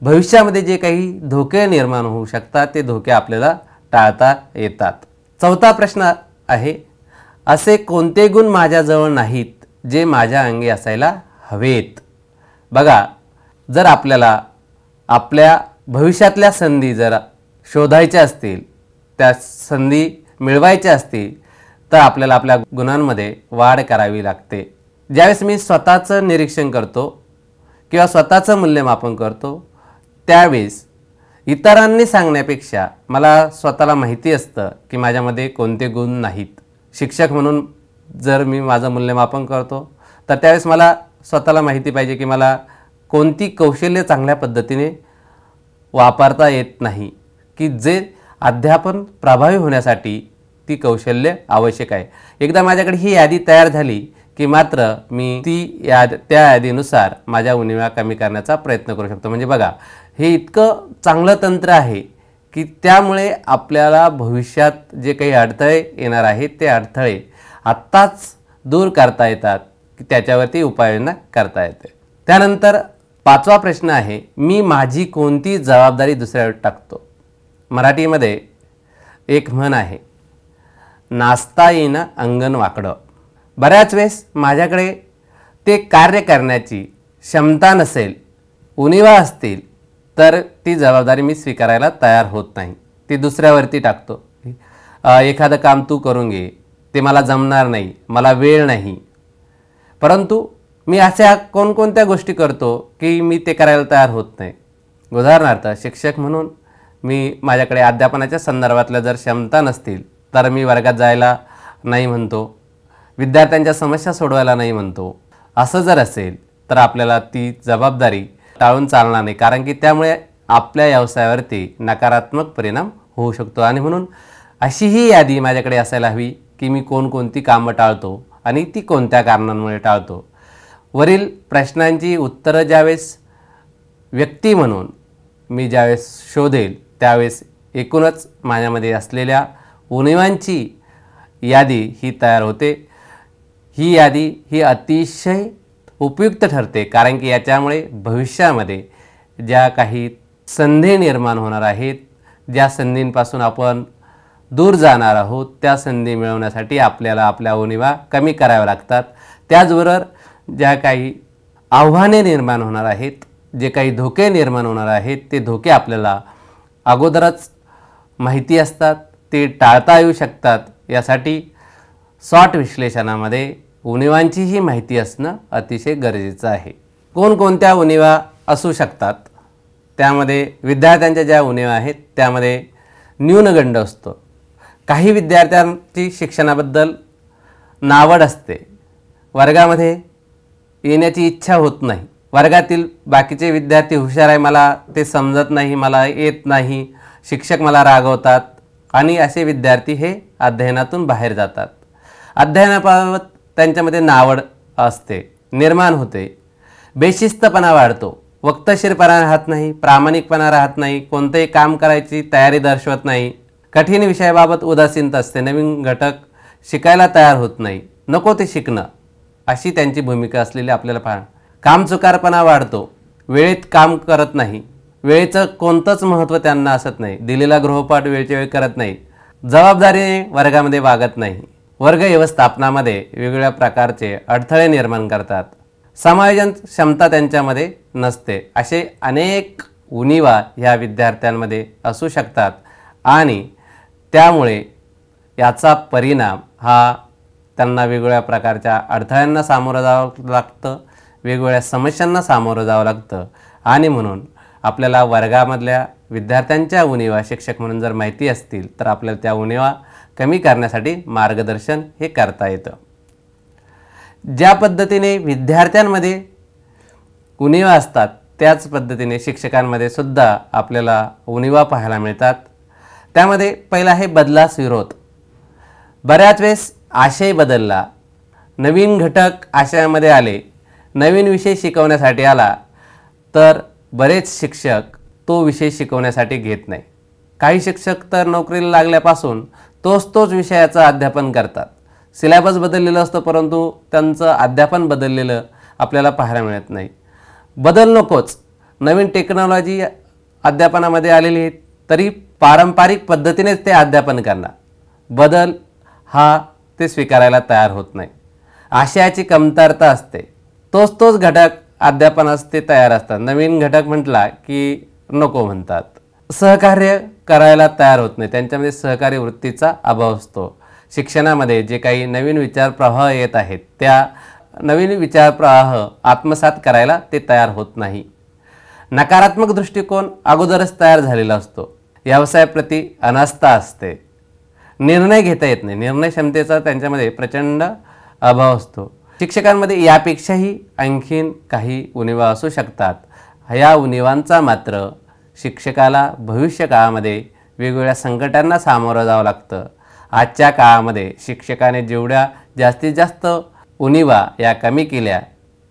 भविष्यामध्ये जे काही धोके निर्माण होऊ शकतात ते धोके आपल्याला टाळता येतात. चौथा प्रश्न आहे, असे कोणते गुण माझ्याजवळ नाहीत जे माझ्या अंगी असायला हवेत? बघा, जर आपल्याला आपल्या भविष्यातल्या संधी जर शोधायच्या असतील, त्या संधी मिळवायच्या असतील तर आपल्याला आपल्या गुणांमध्ये वाढ करावी लागते. ज्यावेळेस मी स्वतःचं निरीक्षण करतो किंवा स्वतःचं मूल्यमापन करतो त्यावेळेस इतरांनी सांगण्यापेक्षा मला स्वतःला माहिती असतं की माझ्यामध्ये कोणते गुण नाहीत. शिक्षक म्हणून जर मी माझं मूल्यमापन करतो तर त्यावेळेस मला स्वतःला माहिती पाहिजे की मला कोणती कौशल्य चांगल्या पद्धतीने वापरता येत नाही, की जे अध्यापन प्रभावी होण्यासाठी ती कौशल्य आवश्यक आहे. एकदा माझ्याकडे ही यादी तयार झाली की मात्र मी त्या यादीनुसार माझ्या उणिवा कमी करण्याचा प्रयत्न करू शकतो. म्हणजे बघा, हे इतकं चांगलं तंत्र आहे की त्यामुळे आपल्याला भविष्यात जे काही अडथळे येणार आहेत ते अडथळे आत्ताच दूर करता येतात, की त्याच्यावरती उपाययोजना करता येते. त्यानंतर पाचवा प्रश्न आहे, मी माझी कोणती जबाबदारी दुसऱ्यावर टाकतो? मराठीमध्ये एक म्हण आहे, नाचता येईना अंगण वाकडं. बऱ्याच वेळेस माझ्याकडे ते कार्य करण्याची क्षमता नसेल, उणिवा असतील तर ती जबाबदारी मी स्वीकारायला तयार होत नाही, ती दुसऱ्यावरती टाकतो. एखादं काम तू करून घे, ते मला जमणार नाही, मला वेळ नाही. परंतु मी अशा कोणकोणत्या गोष्टी करतो की मी ते करायला तयार होत नाही. उदाहरणार्थ, शिक्षक म्हणून माझ्याकडे अध्यापनाच्या संदर्भातल्या जर क्षमता नसतील तर मी वर्गात जायला नाही म्हणतो, विद्यार्थ्यांच्या समस्या सोडवायला नाही म्हणतो. असं जर असेल तर आपल्याला ती जबाबदारी टाळून चालणार नाही, कारण की त्यामुळे आपल्या व्यवसायावरती नकारात्मक परिणाम होऊ शकतो. आणि म्हणून अशीही यादी माझ्याकडे असायला हवी की मी कोणकोणती कामं टाळतो आणि ती कोणत्या कारणांमुळे टाळतो. वरील प्रश्नांची उत्तरं ज्यावेळेस व्यक्ती म्हणून मी ज्यावेळेस शोधेल त्यावेळेस एकूणच माझ्यामध्ये असलेल्या उणिवांची यादी ही तयार होते. ही यादी ही अतिशय उपयुक्त ठरते, कारण की याच्यामुळे भविष्यामध्ये ज्या काही संधी निर्माण होणार आहेत, ज्या संधींपासून आपण दूर जाणार आहोत, त्या संधी मिळवण्यासाठी आपल्याला आपल्या उणिवा कमी कराव्या लागतात. त्याचबरोबर ज्या काही आव्हाने निर्माण होणार आहेत, जे काही धोके निर्माण होणार आहेत, ते धोके आपल्याला अगोदरच माहिती असतात, ते टाळता येऊ शकतात. यासाठी SWOT विश्लेषणामध्ये उणिवांचीही माहिती असणं अतिशय गरजेचं आहे. कोणकोणत्या उणिवा असू शकतात? त्यामध्ये विद्यार्थ्यांच्या ज्या उणिवा आहेत त्यामध्ये न्यूनगंड असतो. काही विद्यार्थ्यांची शिक्षणाबद्दल नावड असते, वर्गामध्ये येण्याची इच्छा होत नाही. वर्गातील बाकीचे विद्यार्थी हुशार आहे, मला ते समजत नाही, मला येत नाही, शिक्षक मला रागवतात, आणि असे विद्यार्थी हे अध्ययनातून बाहेर जातात. अध्ययनाबाबत त्यांच्यामध्ये नावड असते, निर्माण होते, बेशिस्तपणा वाढतो, वक्तशीरपणा राहत नाही, प्रामाणिकपणा राहत नाही, कोणतेही काम करायची तयारी दर्शवत नाही, कठीण विषयाबाबत उदासीनता असते, नवीन घटक शिकायला तयार होत नाही, नको ते शिकणं, अशी त्यांची भूमिका असलेली आपल्याला कामचुकारपणा वाढतो, वेळेत काम करत नाही, वेळेचं कोणतंच महत्त्व त्यांना असत नाही, दिलेला गृहपाठ वेळच्या वेळी करत नाही, जबाबदारीने वर्गामध्ये वागत नाही, वर्ग व्यवस्थापनामध्ये वेगवेगळ्या प्रकारचे अडथळे निर्माण करतात, समायोजन क्षमता त्यांच्यामध्ये नसते. असे अनेक उणिवा ह्या विद्यार्थ्यांमध्ये असू शकतात आणि त्यामुळे याचा परिणाम हा त्यांना वेगवेगळ्या प्रकारच्या अडथळ्यांना सामोरं जावं लागतं, वेगवेगळ्या समस्यांना सामोरं जावं लागतं आणि म्हणून आपल्याला वर्गामधल्या विद्यार्थ्यांच्या उणिवा शिक्षक म्हणून जर माहिती असतील तर आपल्याला त्या उणिवा कमी करण्यासाठी मार्गदर्शन हे करता येतं. ज्या पद्धतीने विद्यार्थ्यांमध्ये उणिवा असतात त्याच पद्धतीने शिक्षकांमध्ये सुद्धा आपल्याला उणिवा पाहायला मिळतात. त्यामध्ये पहिला आहे बदलास विरोध. बऱ्याच वेळेस आशय बदलला, नवीन घटक आशयामध्ये आले, नवीन विषय शिकवण्यासाठी आला तर बरेच शिक्षक तो विषय शिकवण्यासाठी घेत नाही. काही शिक्षक तर नोकरीला लागल्यापासून तोच विषयाचं अध्यापन करतात. सिलेबस बदललेलं असतं परंतु त्यांचं अध्यापन बदललेलं आपल्याला पाहायला मिळत नाही. बदल नकोच, नवीन टेक्नॉलॉजी अध्यापनामध्ये आलेली आहे तरी पारंपरिक पद्धतीनेच ते अध्यापन करणार. बदल हा ते स्वीकारायला तयार होत नाही. आशयाची कमतरता असते. तोच घटक अध्यापनास ते तयार असतात. नवीन घटक म्हटला की नको म्हणतात. सहकार्य करायला तयार होत नाही. त्यांच्यामध्ये सहकार्य वृत्तीचा अभाव असतो. शिक्षणामध्ये जे काही नवीन विचार प्रवाह येत आहेत त्या नवीन विचार प्रवाह आत्मसात करायला ते तयार होत नाही. नकारात्मक दृष्टिकोन अगोदरच तयार झालेला असतो. व्यवसायाप्रती अनास्था असते. निर्णय घेता येत नाही. निर्णय क्षमतेचा त्यांच्यामध्ये प्रचंड अभाव असतो. शिक्षकांमध्ये यापेक्षाही आणखीन काही उणिवा असू शकतात. या उणिवांचा मात्र शिक्षकाला भविष्य काळामध्ये वेगवेगळ्या संकटांना सामोरं जावं लागतं. आजच्या काळामध्ये शिक्षकाने जेवढ्या जास्तीत जास्त उणिवा या कमी केल्या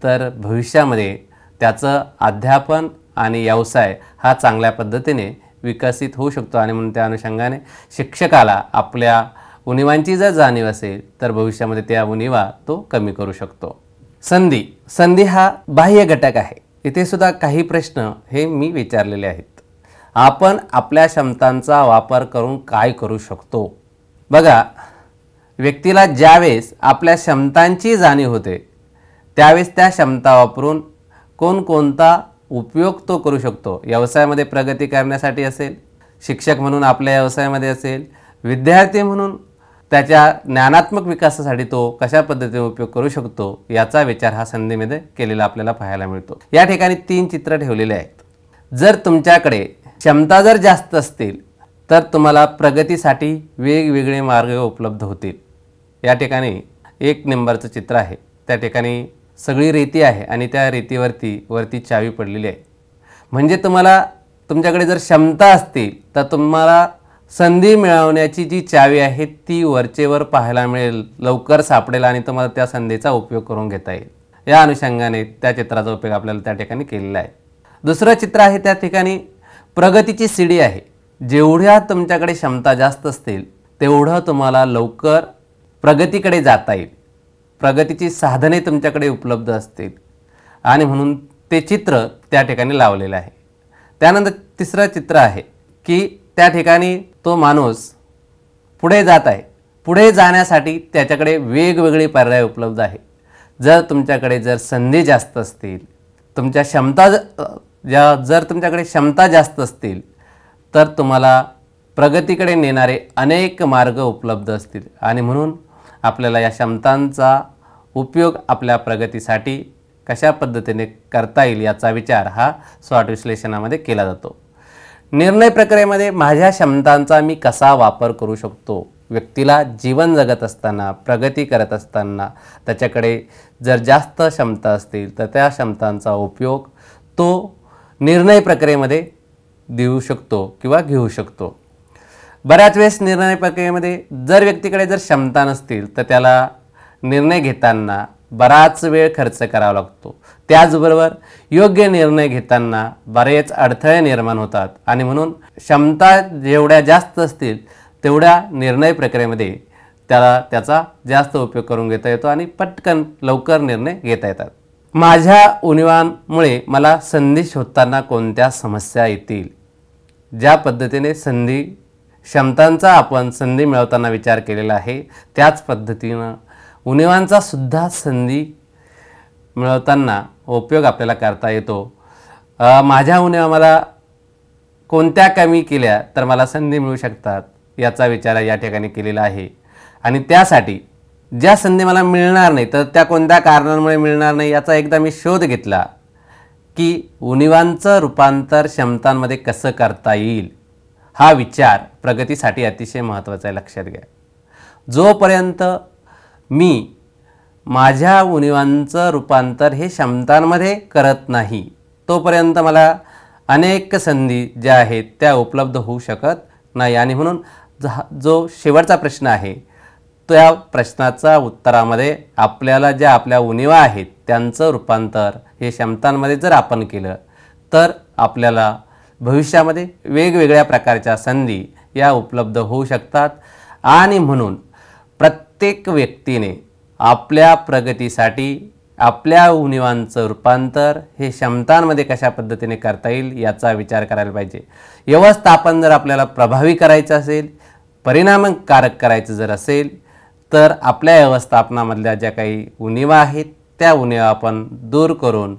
तर भविष्यामध्ये त्याचं अध्यापन आणि व्यवसाय हा चांगल्या पद्धतीने विकसित होऊ शकतो आणि म्हणून त्या अनुषंगाने शिक्षकाला आपल्या उणिवांची जर जाणीव असेल तर भविष्यामध्ये त्या उणिवा तो कमी करू शकतो. संधी हा बाह्य घटक आहे. इथे सुद्धा काही प्रश्न हे मी विचारलेले आहेत. आपण आपल्या क्षमतांचा वापर करून काय करू शकतो? बघा, व्यक्तीला ज्यावेळेस आपल्या क्षमतांची जाणीव होते त्यावेळेस त्या क्षमता वापरून कोणकोणता उपयोग तो करू शकतो. व्यवसायामध्ये प्रगती करण्यासाठी असेल, शिक्षक म्हणून आपल्या व्यवसायामध्ये असेल, विद्यार्थी म्हणून त्याच्या ज्ञानात्मक विकासासाठी तो कशा पद्धतीने उपयोग करू शकतो याचा विचार हा संधीमध्ये केलेला आपल्याला पाहायला मिळतो. या ठिकाणी 3 चित्र ठेवलेले आहेत. जर तुमच्याकडे क्षमता जर जास्त असतील तर तुम्हाला प्रगतीसाठी वेगवेगळे मार्ग उपलब्ध होतील. या ठिकाणी 1 नंबरचं चित्र आहे. त्या ठिकाणी सगळी रेती आहे आणि त्या रेतीवरती चावी पडलेली आहे. म्हणजे तुमच्याकडे जर क्षमता असतील तर तुम्हाला संधी मिळवण्याची जी चावी आहे ती वरचेवर पाहायला मिळेल, लवकर सापडेल आणि तुम्हाला त्या संधीचा उपयोग करून घेता येईल. या अनुषंगाने त्या चित्राचा उपयोग आपल्याला त्या ठिकाणी केलेला आहे. दुसरं चित्र आहे त्या ठिकाणी प्रगतीची सीडी आहे. जेवढ्या तुमच्याकडे क्षमता जास्त असतील तेवढं तुम्हाला लवकर प्रगतीकडे जाता येईल. प्रगतीची साधने तुमच्याकडे उपलब्ध असतील आणि म्हणून ते चित्र त्या ठिकाणी लावलेलं आहे. त्यानंतर तिसरं चित्र आहे की त्या ठिकाणी तो माणूस पुढे जात आहे. पुढे जाण्यासाठी त्याच्याकडे वेगवेगळे पर्याय उपलब्ध आहे. जर तुमच्याकडे जर संधी जास्त असतील, जर तुमच्याकडे क्षमता जास्त असतील तर तुम्हाला प्रगतीकडे नेणारे अनेक मार्ग उपलब्ध असतील आणि म्हणून आपल्याला या क्षमतांचा उपयोग आपल्या प्रगतीसाठी कशा पद्धतीने करता येईल याचा विचार हा स्वॉट विश्लेषणामध्ये केला जातो. निर्णय प्रक्रियेमध्ये माझ्या क्षमतांचा मी कसा वापर करू शकतो? व्यक्तीला जीवन जगत असताना, प्रगती करत असताना त्याच्याकडे जर जास्त क्षमता असतील तर त्या क्षमतांचा उपयोग तो निर्णय प्रक्रियेमध्ये देऊ शकतो किंवा घेऊ शकतो. बऱ्याच वेळेस निर्णय प्रक्रियेमध्ये जर व्यक्तीकडे जर क्षमता नसतील तर त्याला निर्णय घेताना बराच वेळ खर्च करावा लागतो. त्याचबरोबर योग्य निर्णय घेताना बरेच अडथळे निर्माण होतात आणि म्हणून क्षमता जेवढ्या जास्त असतील तेवढ्या निर्णय प्रक्रियेमध्ये त्याचा जास्त उपयोग करून घेता येतो आणि पटकन लवकर निर्णय घेता येतात. माझ्या उणिवांमुळे मला संधी शोधताना कोणत्या समस्या येतील? ज्या पद्धतीने क्षमतांचा आपण संधी मिळवताना विचार केलेला आहे त्याच पद्धतीनं उणिवांचा सुद्धा संधी मिळवताना उपयोग आपल्याला करता येतो. माझ्या उणिवा मला कोणत्या कमी केल्या तर मला संधी मिळू शकतात. याचा विचार या ठिकाणी केलेला आहे। आणि त्यासाठी ज्या संधी मला मिळणार नाही तर त्या कोणत्या कारणांमुळे मिळणार नाही याचा एकदा मी शोध घेतला की उणिवांचं रूपांतर क्षमतांमध्ये कसं करता येईल, हा विचार प्रगतीसाठी अतिशय महत्त्वाचा आहे, लक्षात घ्या। जोपर्यंत मी माझ्या उणिवांचं रूपांतर हे क्षमतांमध्ये करत नाही तोपर्यंत मला अनेक संधी ज्या आहेत त्या उपलब्ध होऊ शकत नाही। आणि म्हणून जो शेवटचा प्रश्न आहे त्या प्रश्नाचा उत्तरामध्ये आपल्याला ज्या आपल्या उणिवा आहेत त्यांचं रूपांतर हे क्षमतांमध्ये जर आपण केलं तर आपल्याला भविष्यामध्ये वेगवेगळ्या प्रकारच्या संधी या उपलब्ध होऊ शकतात। आणि म्हणून प्रत्येक व्यक्तीने आपल्या प्रगतीसाठी आपल्या उणिवांचं रूपांतर हे क्षमतांमध्ये कशा पद्धतीने करता येईल याचा विचार करायला पाहिजे। व्यवस्थापन जर आपल्याला प्रभावी करायचं असेल, परिणामकारक करायचं जर असेल तर आपल्या व्यवस्थापनामधल्या ज्या काही उणिवा आहेत त्या उणिवा आपण दूर करून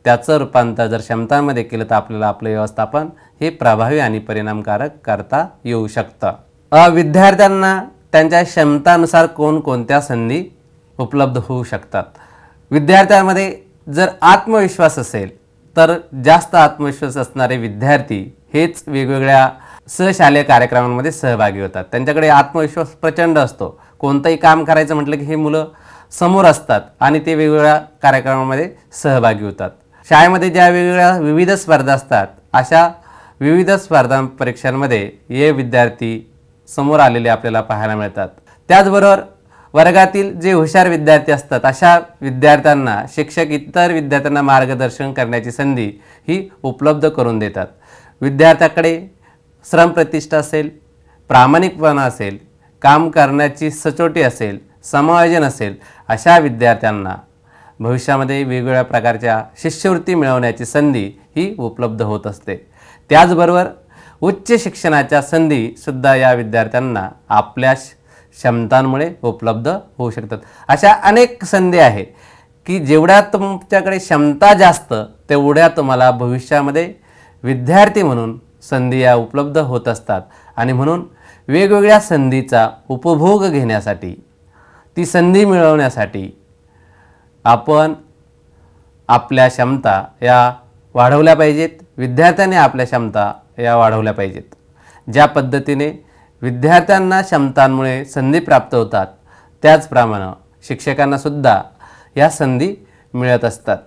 त्याचं रूपांतर जर क्षमतांमध्ये केलं तर आपल्याला आपलं व्यवस्थापन हे प्रभावी आणि परिणामकारक करता येऊ शकतं। विद्यार्थ्यांना त्यांच्या क्षमतानुसार कोणकोणत्या संधी उपलब्ध होऊ शकतात। विद्यार्थ्यांमध्ये जर आत्मविश्वास असेल तर जास्त आत्मविश्वास असणारे विद्यार्थी हेच वेगवेगळ्या सहशालेय कार्यक्रमांमध्ये सहभागी होतात। त्यांच्याकडे आत्मविश्वास प्रचंड असतो। कोणतंही काम करायचं म्हटलं की हे मुलं समोर असतात आणि ते वेगवेगळ्या कार्यक्रमांमध्ये सहभागी होतात। शाळेमध्ये ज्या वेगवेगळ्या विविध स्पर्धा असतात अशा विविध स्पर्धा परीक्षांमध्ये हे विद्यार्थी समोर आलेले आपल्याला पाहायला मिळतात। त्याचबरोबर वर्गातील जे हुशार विद्यार्थी असतात अशा विद्यार्थ्यांना शिक्षक इतर विद्यार्थ्यांना मार्गदर्शन करण्याची संधी ही उपलब्ध करून देतात। विद्यार्थ्याकडे श्रमप्रतिष्ठा असेल, प्रामाणिकपणा असेल, काम करण्याची सचोटी असेल, समायोजन असेल, अशा विद्यार्थ्यांना भविष्यामध्ये वेगवेगळ्या प्रकारच्या शिष्यवृत्ती मिळवण्याची संधी ही उपलब्ध होत असते। त्याचबरोबर उच्च शिक्षणाच्या संधीसुद्धा या विद्यार्थ्यांना आपल्या क्षमतांमुळे उपलब्ध होऊ शकतात। अशा अनेक संधी आहेत की जेवढ्या तुमच्याकडे क्षमता जास्त तेवढ्या तुम्हाला भविष्यामध्ये विद्यार्थी म्हणून संधी या उपलब्ध होत असतात। आणि म्हणून वेगवेगळ्या संधीचा उपभोग घेण्यासाठी, ती संधी मिळवण्यासाठी आपण आपल्या क्षमता या वाढवल्या पाहिजेत। विद्यार्थ्यांनी आपल्या क्षमता या वाढवल्या पाहिजेत। ज्या पद्धतीने विद्यार्थ्यांना क्षमतांमुळे संधी प्राप्त होतात त्याचप्रमाणे शिक्षकांनासुद्धा या संधी मिळत असतात।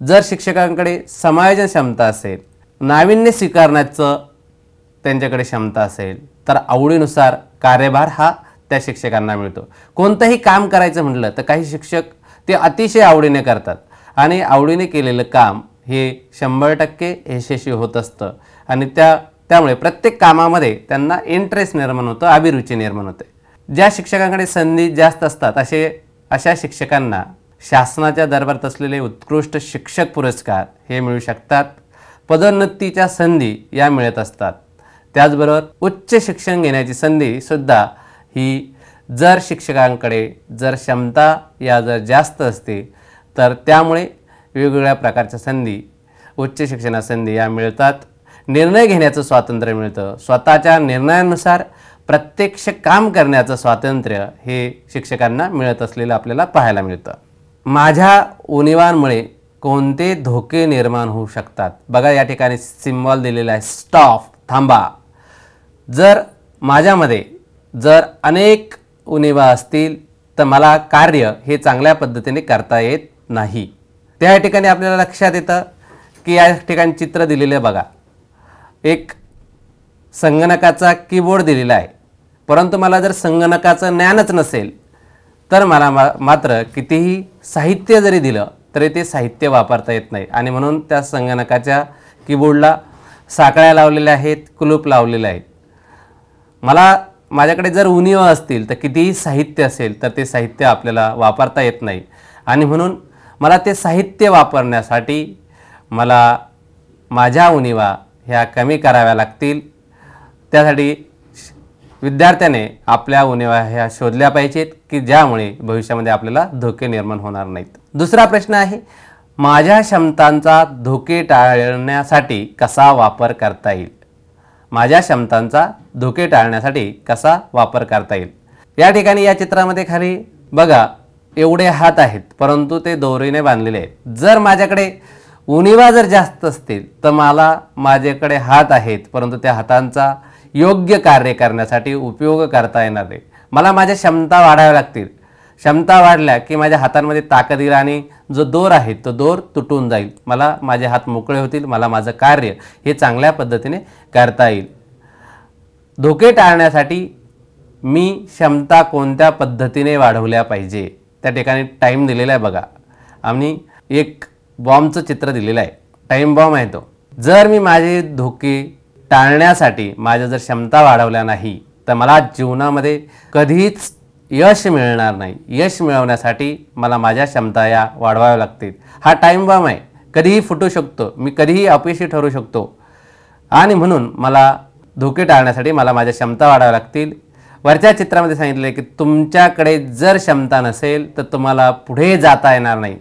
जर शिक्षकांकडे समायोजन क्षमता असेल, नाविन्य स्वीकारण्याचं त्यांच्याकडे क्षमता असेल तर आवडीनुसार कार्यभार हा त्या शिक्षकांना मिळतो। कोणतंही काम करायचं म्हटलं तर काही शिक्षक ते अतिशय आवडीने करतात आणि आवडीने केलेलं काम हे 100% यशस्वी होत असतं। आणि त्यामुळे प्रत्येक कामामध्ये त्यांना इंटरेस्ट निर्माण होतो, अभिरुची निर्माण होते। ज्या शिक्षकांकडे संधी जास्त असतात अशा शिक्षकांना शासनाच्या दरबारात असलेले उत्कृष्ट शिक्षक पुरस्कार हे मिळू शकतात। पदोन्नतीच्या संधी या मिळत असतात। त्याचबरोबर उच्च शिक्षण घेण्याची संधीसुद्धा ही जर शिक्षकांकडे जर क्षमता या जर जास्त असते तर त्यामुळे वेगवेगळ्या प्रकारच्या संधी, उच्च शिक्षणाच्या संधी या मिळतात। निर्णय घेण्याचं स्वातंत्र्य मिळतं। स्वतःच्या निर्णयानुसार प्रत्यक्ष काम करण्याचं स्वातंत्र्य हे शिक्षकांना मिळत असलेलं आपल्याला पाहायला मिळतं। माझ्या उणिवांमुळे कोणते धोके निर्माण होऊ शकतात? बघा या ठिकाणी सिम्बॉल दिलेला आहे, स्टॉप, थांबा। जर माझ्यामध्ये जर अनेक उणिवा असतील तर मला कार्य हे चांगल्या पद्धतीने करता येत नाही। त्या ठिकाणी आपल्याला लक्षात येतं की या ठिकाणी चित्र दिलेलं आहे बघा, एक संगणकाचा कीबोर्ड दिलेला आहे, परंतु मला जर संगणकाचं ज्ञानच नसेल तर मला मात्र कितीही साहित्य जरी दिलं तरी ते साहित्य वापरता येत नाही। आणि म्हणून त्या संगणकाच्या कीबोर्डला साकळ्या लावलेल्या आहेत, कुलूप लावलेले आहेत। माझ्याकडे जर उणिवा असतील तर कितीही साहित्य असेल तर ते साहित्य आपल्याला वापरता येत नाही। आणि म्हणून मला ते साहित्य वापरण्यासाठी मला माझ्या उणिवा ह्या कमी कराव्या लागतील। त्यासाठी विद्यार्थ्याने आपल्या उणिवा ह्या शोधल्या पाहिजेत की ज्यामुळे भविष्यामध्ये आपल्याला धोके निर्माण होणार नाहीत। दुसरा प्रश्न आहे, माझ्या क्षमतांचा धोके टाळण्यासाठी कसा वापर करता येईल? माझ्या क्षमतांचा धोके टाळण्यासाठी कसा वापर करता येईल। या ठिकाणी या चित्रामध्ये खाली बघा एवढे हात आहेत, परंतु ते दोरीने बांधलेले आहेत। जर माझ्याकडे उणीवा जर जास्त असतील तर माझ्याकडे हात आहेत, परंतु त्या हातांचा योग्य कार्य करण्यासाठी उपयोग करता येणार नाही। मला माझ्या क्षमता वाढाव्या लागतील। क्षमता वाढल्या की माझ्या हातांमध्ये ताकद येईल आणि जो दोर आहे तो दोर तुटून जाईल। मला माझे हात मोकळे होतील, मला माझं कार्य हे चांगल्या पद्धतीने करता येईल। धोके टाळण्यासाठी मी क्षमता कोणत्या पद्धतीने वाढवल्या पाहिजे त्या ठिकाणी टाईम दिलेला आहे बघा। आम्ही एक बॉम्बचं चित्र दिलेलं आहे, टाईम बॉम्ब आहे तो। जर मी माझे धोके टाळण्यासाठी माझ्या जर क्षमता वाढवल्या नाही तर मला जीवनामध्ये कधीच यश मिळणार नाही। यश मिळवण्यासाठी मला माझ्या क्षमता या वाढवाव्या लागतील। हा टाईम बॉम्ब आहे, कधीही फुटू शकतो, मी कधीही अपयशी ठरू शकतो आणि म्हणून मला धोके टाळण्यासाठी मला माझ्या क्षमता वाढवाव्या लागतील। वरच्या चित्रामध्ये सांगितले की तुमच्याकडे जर क्षमता नसेल तर तुम्हाला पुढे जाता येणार नाही।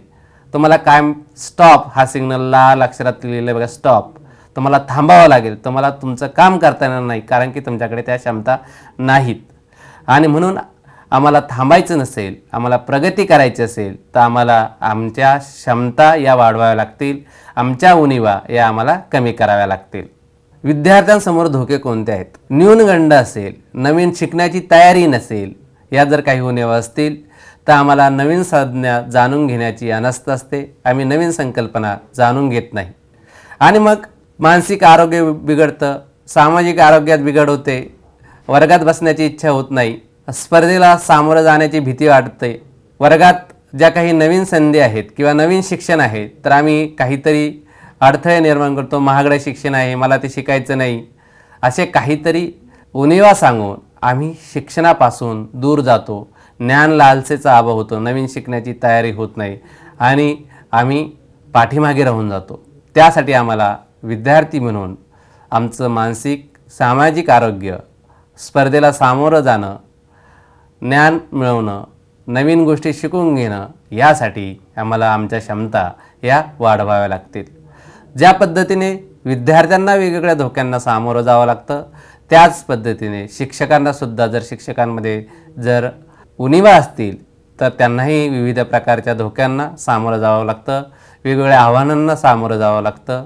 तुम्हाला कायम स्टॉप हा सिग्नल लाल अक्षरात लिहिलेला बघा, स्टॉप। तुम्हाला थांबावं लागेल, तुम्हाला तुमचं काम करता येणार नाही, कारण की तुमच्याकडे त्या क्षमता नाहीत। आणि म्हणून आम्हाला थांबायचं नसेल, आम्हाला प्रगती करायची असेल तर आम्हाला आमच्या क्षमता या वाढवाव्या लागतील, आमच्या उणीवा या आम्हाला कमी कराव्या लागतील। विद्यार्थ्यांसमोर धोके कोणते आहेत? न्यूनगंड असेल, नवीन शिकण्याची तयारी नसेल, या जर काही उणीवा असतील तर आम्हाला नवीन संज्ञा जाणून घेण्याची अनस्त असते, आम्ही नवीन संकल्पना जाणून घेत नाही आणि मग मानसिक आरोग्य बिघडतं, सामाजिक आरोग्यात बिघड होते, वर्गात बसण्याची इच्छा होत नाही, स्पर्धेला सामोरं जाण्याची भीती वाटते। वर्गात ज्या काही नवीन संधी आहेत किंवा नवीन शिक्षण आहे तर आम्ही काहीतरी अडथळे निर्माण करतो, महागडे शिक्षण आहे, मला ते शिकायचं नाही, असे काहीतरी उणीवा सांगून आम्ही शिक्षणापासून दूर जातो। ज्ञान लालसेचा अभाव होतो, नवीन शिकण्याची तयारी होत नाही आणि आम्ही पाठीमागे राहून जातो। त्यासाठी आम्हाला विद्यार्थी म्हणून आमचं मानसिक सामाजिक आरोग्य, स्पर्धेला सामोरं जाणं, ज्ञान मिळवणं, नवीन गोष्टी शिकून घेणं, यासाठी आम्हाला आमच्या क्षमता या वाढवाव्या लागतील। ज्या पद्धतीने विद्यार्थ्यांना वेगवेगळ्या धोक्यांना सामोरं जावं लागतं त्याच पद्धतीने शिक्षकांनासुद्धा जर शिक्षकांमध्ये जर उणीवा असतील तर त्यांनाही विविध प्रकारच्या धोक्यांना सामोरं जावं लागतं, वेगवेगळ्या आव्हानांना सामोरं जावं लागतं।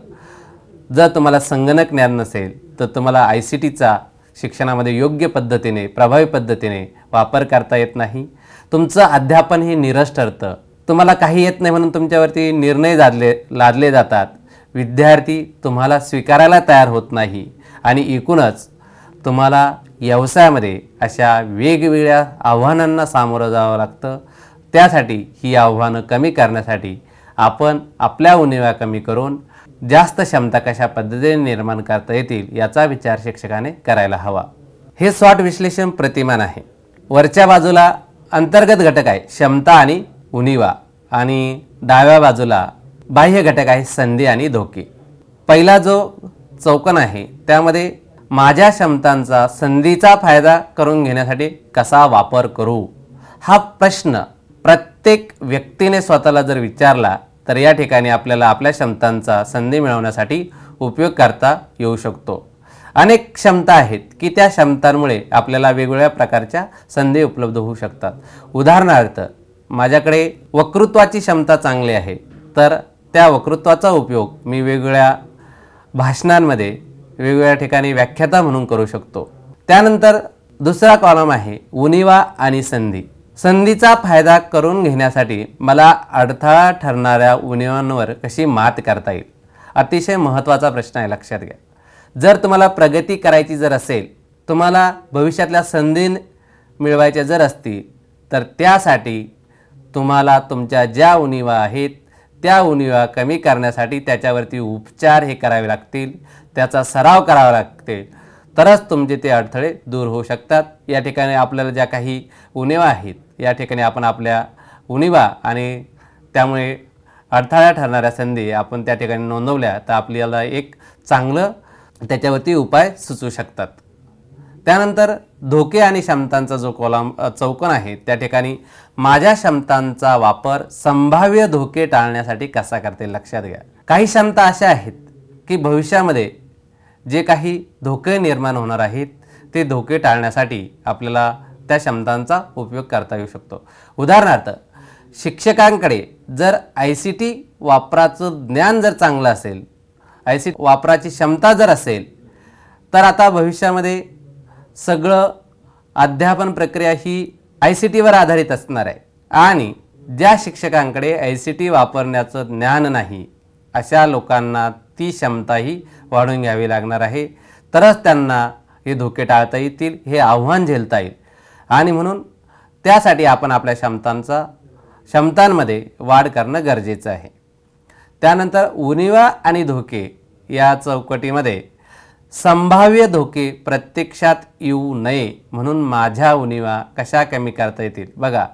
जर तुम्हाला संगणक ज्ञान नसेल तर तुम्हाला ICTचा शिक्षणामध्ये योग्य पद्धतीने प्रभावी पद्धतीने वापर करता येत नाही, तुमचं अध्यापन हे निरस ठरतं। तुम्हाला काही येत नाही म्हणून तुमच्यावरती निर्णय लादले जातात, विद्यार्थी तुम्हाला स्वीकारायला तयार होत नाही आणि एकूणच तुम्हाला व्यवसायामध्ये अशा वेगवेगळ्या आव्हानांना सामोरं जावं लागतं। त्यासाठी ही आव्हानं कमी करण्यासाठी आपण आपल्या उणीवा कमी करून जास्त क्षमता कशा पद्धतीने निर्माण करता येतील याचा विचार शिक्षकाने करायला हवा। हे SWOT विश्लेषण प्रतिमान आहे। वरच्या बाजूला अंतर्गत घटक आहे क्षमता आणि उणीवा आणि डाव्या बाजूला बाह्य घटक आहे संधी आणि धोके। पहिला जो चौकोन आहे त्यामध्ये माझ्या क्षमतांचा संधीचा फायदा करून घेण्यासाठी कसा वापर करू हा प्रश्न प्रत्येक व्यक्तीने स्वतःला जर विचारला तर या ठिकाणी आपल्याला आपल्या क्षमतांचा संधी मिळवण्यासाठी उपयोग करता येऊ शकतो। अनेक क्षमता आहेत की त्या क्षमतांमुळे आपल्याला वेगवेगळ्या प्रकारच्या संधी उपलब्ध होऊ शकतात। उदाहरणार्थ माझ्याकडे वक्तृत्वाची क्षमता चांगली आहे तर त्या वक्तृत्वाचा उपयोग मी वेगवेगळ्या भाषणांमध्ये वेगवेगळ्या ठिकाणी व्याख्याता म्हणून करू शकतो। त्यानंतर दुसरा कॉलम आहे उणीवा आणि संधी। संधीचा फायदा करून घेण्यासाठी मला अडथळा ठरणाऱ्या उणीवांवर कशी मात करता येईल, अतिशय महत्त्वाचा प्रश्न आहे, लक्षात घ्या। जर तुम्हाला प्रगती करायची जर असेल, तुम्हाला भविष्यातल्या संधी मिळवायच्या जर असतील तर त्यासाठी तुम्हाला तुमच्या ज्या उणीवा आहेत त्या उणीवा कमी करण्यासाठी त्याच्यावरती उपचार हे करावे लागतील, त्याचा सराव करावा लागतील, तरच तुमचे ते अडथळे दूर होऊ शकतात। या ठिकाणी आपल्याला ज्या काही उणीवा आहेत या ठिकाणी आपण आपल्या उणीवा आणि त्यामुळे अडथळा ठरणाऱ्या संधी आपण त्या ठिकाणी नोंदवल्या तर आपल्याला एक चांगलं त्याच्यावरती उपाय सुचू शकतात। त्यानंतर धोके आणि क्षमतांचा जो चौकोन आहे त्या ठिकाणी माझ्या क्षमतांचा वापर संभाव्य धोके टाळण्यासाठी कसा करता येईल, लक्षात घ्या। काही क्षमता अशा आहेत की भविष्यामध्ये जे काही धोके निर्माण होणार आहेत ते धोके टाळण्यासाठी आपल्याला त्या क्षमतांचा उपयोग करता येऊ शकतो। उदाहरणार्थ, शिक्षकांकडे जर ICT वापराचं ज्ञान जर चांगलं असेल, ICT वापराची क्षमता जर असेल, तर आता भविष्यामध्ये सगळं अध्यापन प्रक्रिया ही ICTवर आधारित असणार आहे आणि ज्या शिक्षकांकडे ICT वापरण्याचं ज्ञान नाही अशा लोकांना ती क्षमताही वाढवून घ्यावी लागणार आहे, तरच त्यांना हे धोके टाळता येतील, हे आव्हान झेलता येईल। आणि म्हणून त्यासाठी आपण आपल्या क्षमतांमध्ये वाढ करणं गरजेचं आहे। त्यानंतर उणिवा आणि धोके या चौकटीमध्ये संभाव्य धोके प्रत्यक्षात येऊ नये म्हणून माझ्या उणिवा कशा कमी करता येतील। बघा,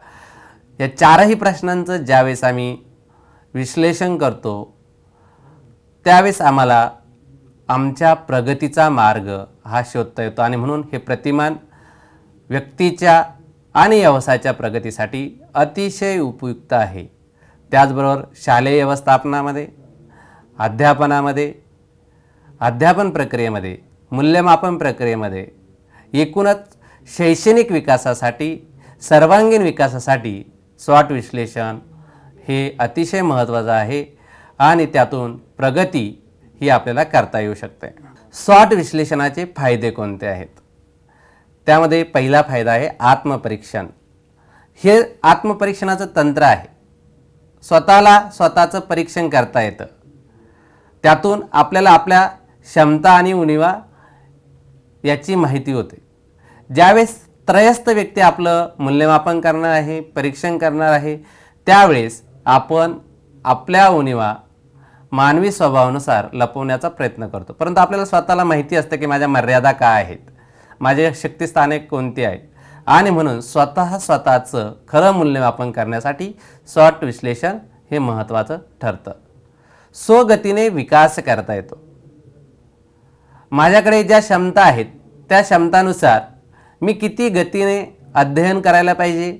या चारही प्रश्नांचं ज्यावेळेस आम्ही विश्लेषण करतो त्यावेळेस आम्हाला आमच्या प्रगतीचा मार्ग हा शोधता येतो आणि म्हणून हे प्रतिमान व्यक्तीच्या आणि व्यवसायाच्या प्रगतीसाठी अतिशय उपयुक्त आहे। त्याचबरोबर शालेय व्यवस्थापनामध्ये, अध्यापनामध्ये, अध्यापन प्रक्रियेमध्ये, मूल्यमापन प्रक्रियेमध्ये, एकूणच शैक्षणिक विकासासाठी, सर्वांगीण विकासासाठी स्वॉट विश्लेषण हे अतिशय महत्त्वाचं आहे आणि त्यातून प्रगती ही आपल्याला करता येऊ शकते। स्वॉट विश्लेषणाचे फायदे कोणते आहेत? त्यामध्ये पहिला फायदा आहे आत्मपरीक्षण। हे आत्मपरीक्षणाचं तंत्र आहे। स्वतःचं परीक्षण करता येतं। त्यातून आपल्याला आपल्या क्षमता आणि उणिवा याची माहिती होते। ज्यावेळेस त्रयस्थ व्यक्ती आपलं मूल्यमापन करणार आहे, परीक्षण करणार आहे, त्यावेळेस आपण आपल्या उणिवा मानवी स्वभावानुसार लपवण्याचा प्रयत्न करतो, परंतु आपल्याला स्वतःला माहिती असतं की माझ्या मर्यादा काय आहेत, माझे शक्तिस्थाने कोणती आहेत आणि म्हणून स्वतःचं खरं मूल्यमापन करण्यासाठी स्वॉट विश्लेषण हे महत्त्वाचं ठरतं। स्वगतीने विकास करता येतो। माझ्याकडे ज्या क्षमता आहेत त्या क्षमतानुसार मी किती गतीने अध्ययन करायला पाहिजे,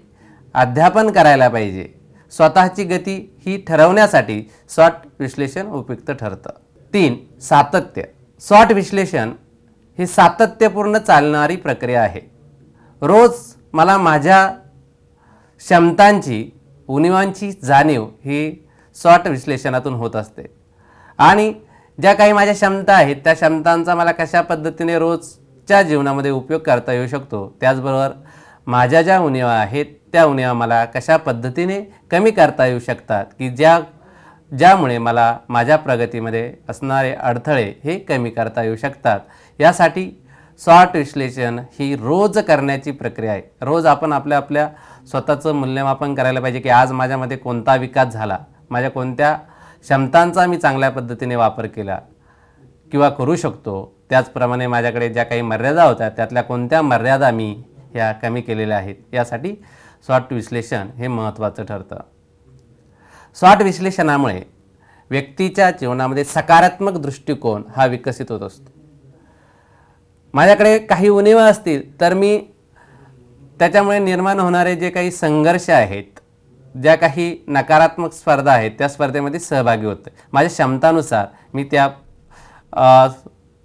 अध्यापन करायला पाहिजे, स्वतःची गती ही ठरवण्यासाठी स्वॉट विश्लेषण उपयुक्त ठरतं। 3. सातत्य। स्वॉट विश्लेषण ही सातत्यपूर्ण चालणारी प्रक्रिया आहे। रोज मला माझ्या क्षमतांची, उणिवांची जाणीव ही स्वॉट विश्लेषणातून होत असते आणि ज्या काही माझ्या क्षमता आहेत त्या क्षमतांचा मला कशा पद्धतीने रोजच्या जीवनामध्ये उपयोग करता येऊ शकतो, त्याचबरोबर माझ्या ज्या उणिवा आहेत त्या उणिवा मला कशा पद्धतीने कमी करता येऊ शकतात की ज्यामुळे मला माझ्या प्रगतीमध्ये असणारे अडथळे हे कमी करता येऊ शकतात। यासाठी स्वॉट विश्लेषण ही रोज करण्याची प्रक्रिया आहे। रोज आपण आपल्या स्वतःचं मूल्यमापन करायला पाहिजे की आज माझ्यामध्ये कोणता विकास झाला, माझ्या कोणत्या क्षमतांचा मी चांगल्या पद्धतीने वापर केला किंवा करू शकतो, त्याचप्रमाणे माझ्याकडे ज्या काही मर्यादा होत्या त्यातल्या कोणत्या मर्यादा मी ह्या कमी केलेल्या आहेत। यासाठी स्वॉट विश्लेषण हे महत्त्वाचं ठरतं। स्वॉट विश्लेषणामुळे व्यक्तीच्या जीवनामध्ये सकारात्मक दृष्टिकोन हा विकसित होत असतो। माझ्याकडे काही उणिवा असतील तर मी त्याच्यामुळे निर्माण होणारे जे काही संघर्ष आहेत, ज्या काही नकारात्मक स्पर्धा आहेत त्या स्पर्धेमध्ये सहभागी होते। माझ्या क्षमतानुसार मी त्या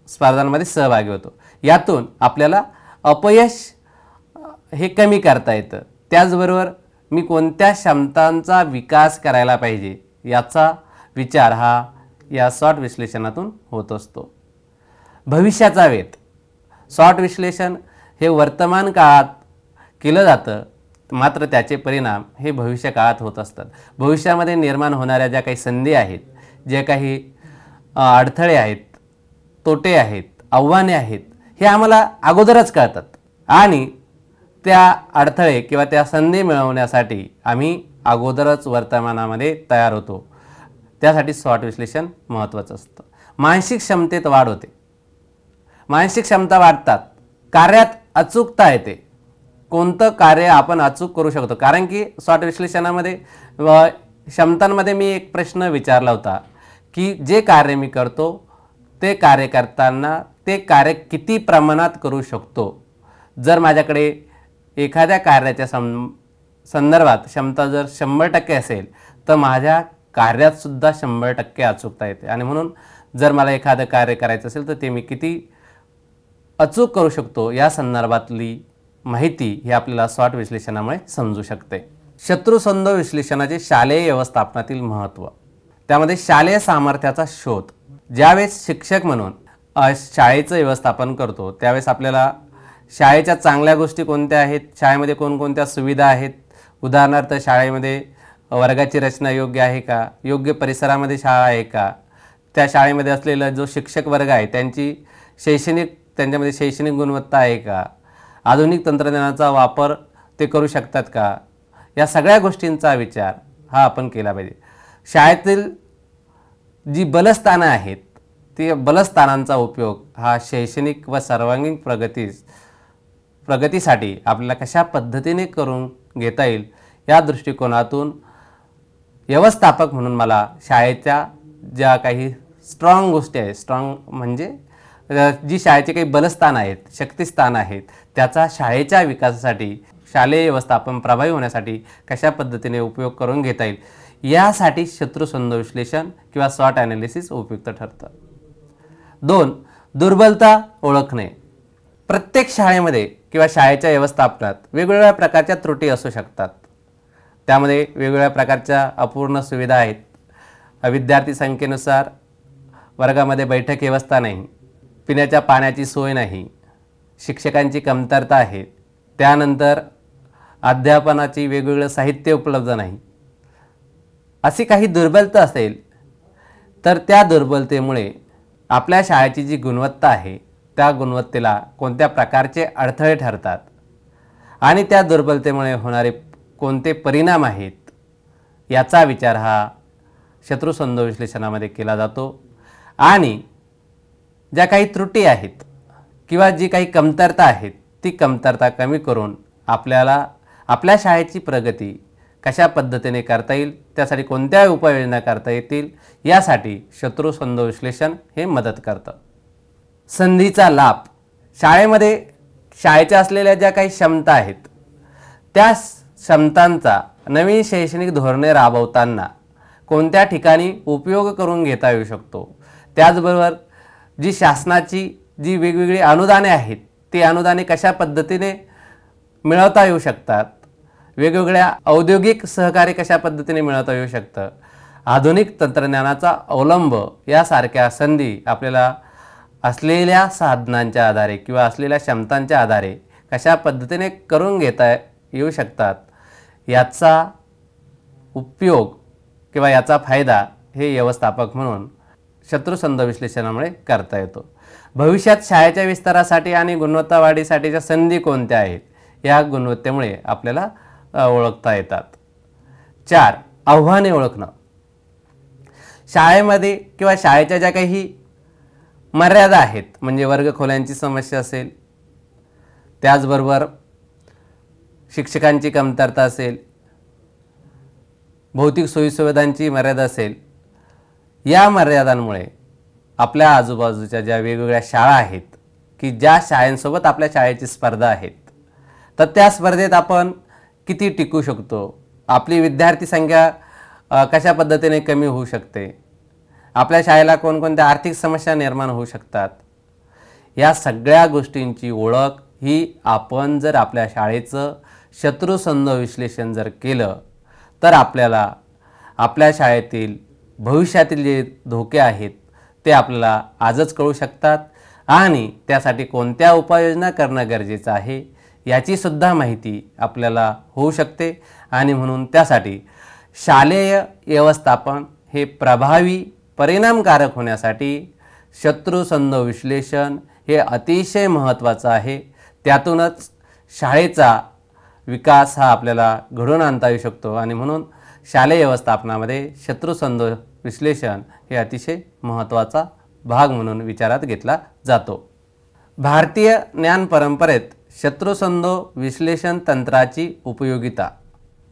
स्पर्धांमध्ये सहभागी होतो। यातून आपल्याला अपयश हे कमी करता येतं। त्याचबरोबर मी कोणत्या क्षमतांचा विकास करायला पाहिजे याचा विचार हा या स्वॉट विश्लेषणातून होत असतो। भविष्याचा वेध। स्वॉट विश्लेषण हे वर्तमान काळात केलं जातं, मात्र त्याचे परिणाम हे भविष्य काळात होत असतात। भविष्यामध्ये निर्माण होणाऱ्या ज्या काही संधी आहेत, जे काही अडथळे आहेत, तोटे आहेत, आव्हाने आहेत, हे आम्हाला अगोदरच कळतात आणि त्या अडथळे किंवा त्या संधी मिळवण्यासाठी आम्ही अगोदरच वर्तमानामध्ये तयार होतो। त्यासाठी स्वॉट विश्लेषण महत्त्वाचं असतं। मानसिक क्षमतेत वाढ होते। मानसिक क्षमता वाढतात, कार्यात अचूकता येते। कोणतं कार्य आपण अचूक करू शकतो, कारण की स्वॉट विश्लेषणामध्ये क्षमतांमध्ये मी एक प्रश्न विचारला होता की जे कार्य मी करतो ते कार्य करताना ते कार्य किती प्रमाणात करू शकतो। जर माझ्याकडे एखाद्या कार्याच्या संदर्भात क्षमता जर 100% असेल तर माझ्या कार्यात सुद्धा 100% अचूकता येते आणि म्हणून जर मला एखादं कार्य करायचं असेल तर ते मी किती अचूक करू शकतो या संदर्भातली माहिती ही आपल्याला स्वॉट विश्लेषणामुळे समजू शकते. शत्रुसंध विश्लेषणाचे शालेय व्यवस्थापनातील महत्त्व. त्यामध्ये शालेय सामर्थ्याचा शोध. ज्यावेळेस शिक्षक म्हणून शाळेचं व्यवस्थापन करतो त्यावेळेस आपल्याला शाळेच्या चांगल्या गोष्टी कोणत्या आहेत, शाळेमध्ये कोणकोणत्या सुविधा आहेत, उदाहरणार्थ शाळेमध्ये वर्गाची रचना योग्य आहे का, योग्य परिसरामध्ये शाळा आहे का, त्या शाळेमध्ये असलेला जो शिक्षक वर्ग आहे त्यांच्यामध्ये शैक्षणिक गुणवत्ता आहे का, आधुनिक तंत्रज्ञानाचा वापर ते करू शकतात का, या सगळ्या गोष्टींचा विचार हा आपण केला पाहिजे. शाळेतील जी बलस्थानं आहेत ते बलस्थानांचा उपयोग हा शैक्षणिक व सर्वांगीण प्रगतीसाठी आपल्याला कशा पद्धतीने करून घेता येईल या दृष्टिकोनातून व्यवस्थापक म्हणून मला शाळेच्या ज्या काही स्ट्रॉंग गोष्टी आहेत, स्ट्रॉंग म्हणजे जी शाळेचे काही बलस्थान आहेत, शक्तिस्थान आहेत, त्याचा शाळेच्या विकासासाठी, शालेय व्यवस्थापन प्रभावी होण्यासाठी कशा पद्धतीने उपयोग करून घेता येईल यासाठी शत्रुसंध विश्लेषण किंवा स्वॉट ॲनालिसिस उपयुक्त ठरतं. 2. दुर्बलता ओळखणे. प्रत्येक शाळेमध्ये किंवा शाळेच्या व्यवस्थापनात वेगवेगळ्या प्रकारच्या त्रुटी असू शकतात. त्यामध्ये वेगवेगळ्या प्रकारच्या अपूर्ण सुविधा आहेत. विद्यार्थी संख्येनुसार वर्गामध्ये बैठक व्यवस्था नाही, पिण्याच्या पाण्याची सोय नाही, शिक्षकांची कमतरता आहे, त्यानंतर अध्यापनाची वेगवेगळं साहित्य उपलब्ध नाही, अशी काही दुर्बलता असेल तर त्या दुर्बलतेमुळे आपल्या शाळेची जी गुणवत्ता आहे त्या गुणवत्तेला कोणत्या प्रकारचे अडथळे ठरतात आणि त्या दुर्बलतेमुळे होणारे कोणते परिणाम आहेत याचा विचार हा शत्रुसंध विश्लेषणामध्ये केला जातो. आणि ज्या काही त्रुटी आहेत किंवा जी काही कमतरता आहेत ती कमतरता कमी करून आपल्याला आपल्या शाळेची प्रगती कशा पद्धतीने करता येईल, त्यासाठी कोणत्या उपाययोजना करता येतील यासाठी शत्रुसंध विश्लेषण हे मदत करतं. संधीचा लाभ. शाळेच्या असलेल्या ज्या काही क्षमता आहेत त्या क्षमतांचा नवीन शैक्षणिक धोरणे राबवताना कोणत्या ठिकाणी उपयोग करून घेता येऊ शकतो. त्याचबरोबर जी शासनाची जी वेगवेगळी अनुदाने आहेत ती अनुदाने कशा पद्धतीने मिळवता येऊ शकतात, वेगवेगळ्या औद्योगिक सहकार्य कशा पद्धतीने मिळवता येऊ शकतं, आधुनिक तंत्रज्ञानाचा अवलंब यासारख्या संधी आपल्याला असलेल्या साधनांच्या आधारे किंवा असलेल्या क्षमतांच्या आधारे कशा पद्धतीने करून घेता येऊ शकतात याचा उपयोग किंवा याचा फायदा हे व्यवस्थापक म्हणून शत्रुसंध विश्लेषणामुळे करता येतो. भविष्यात शाळेच्या विस्तारासाठी आणि गुणवत्ता वाढीसाठीच्या संधी कोणत्या आहेत या गुणवत्तेमुळे आपल्याला ओळखता येतात. 4. आव्हाने ओळखणं. शाळेमध्ये किंवा शाळेच्या ज्या काही मर्यादा आहेत म्हणजे वर्गखोल्यांची समस्या असेल, त्याचबरोबर शिक्षकांची कमतरता असेल, भौतिक सोयीसुविधांची मर्यादा असेल, या मर्यादांमुळे आपल्या आजूबाजूच्या ज्या वेगवेगळ्या शाळा आहेत की ज्या शाळांसोबत आपल्या शाळेची स्पर्धा आहेत तर त्या स्पर्धेत आपण किती टिकू शकतो, आपली विद्यार्थी संख्या कशा पद्धतीने कमी होऊ शकते, आपल्या शाळेला कोणकोणत्या आर्थिक समस्या निर्माण होऊ शकतात, या सगळ्या गोष्टींची ओळख ही आपण जर आपल्या शाळेचं शत्रुसंध विश्लेषण जर केलं तर आपल्याला आपल्या शाळेतील भविष्यातील जे धोके आहेत ते आपल्याला आजच कळू शकतात आणि त्यासाठी कोणत्या उपाययोजना करणं गरजेचं आहे याची सुद्धा माहिती आपल्याला होऊ शकते. आणि म्हणून त्यासाठी शालेय व्यवस्थापन हे प्रभावी परिणामकारक होण्यासाठी शत्रुसंध विश्लेषण हे अतिशय महत्त्वाचं आहे. त्यातूनच शाळेचा विकास हा आपल्याला घडवून आणता येऊ शकतो आणि म्हणून शालेय व्यवस्थापनामध्ये शत्रुसंध विश्लेषण हे अतिशय महत्त्वाचा भाग म्हणून विचारात घेतला जातो. भारतीय ज्ञान परंपरेत शत्रुसंध विश्लेषण तंत्राची उपयोगिता.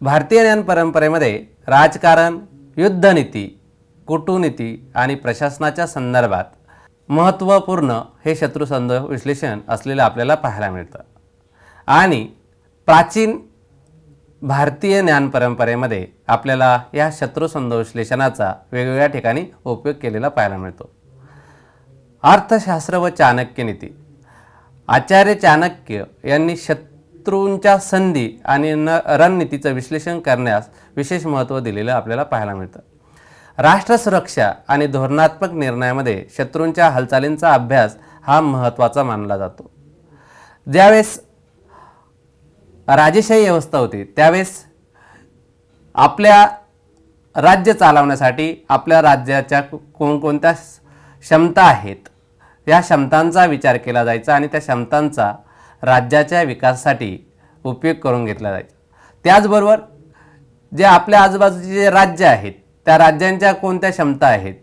भारतीय ज्ञान परंपरेमध्ये राजकारण, युद्धनीती, कूटनीती आणि प्रशासनाच्या संदर्भात महत्त्वपूर्ण हे शत्रुसंध विश्लेषण असलेलं आपल्याला पाहायला मिळतं. आणि प्राचीन भारतीय ज्ञान परंपरेमध्ये आपल्याला या शत्रुसंध विश्लेषणाचा वेगवेगळ्या ठिकाणी उपयोग केलेला पाहायला मिळतो. अर्थशास्त्र व चाणक्य नीती. आचार्य चाणक्य यांनी शत्रूंच्या संधी आणि रणनीतीचं विश्लेषण करण्यास विशेष महत्त्व दिलेलं आपल्याला पाहायला मिळतं. राष्ट्र सुरक्षा आणि धोरणात्मक निर्णयामध्ये शत्रूंच्या हालचालींचा अभ्यास हा महत्त्वाचा मानला जातो. ज्यावेळेस राजेशाही व्यवस्था होती त्यावेळेस आपल्या राज्य चालवण्यासाठी आपल्या राज्याच्या कोणकोणत्या क्षमता आहेत या क्षमतांचा विचार केला जायचा आणि त्या क्षमतांचा राज्याच्या विकासासाठी उपयोग करून घेतला जायचा. त्याचबरोबर जे आपल्या आजूबाजूचे जे राज्य आहेत त्या राज्यांच्या कोणत्या क्षमता आहेत,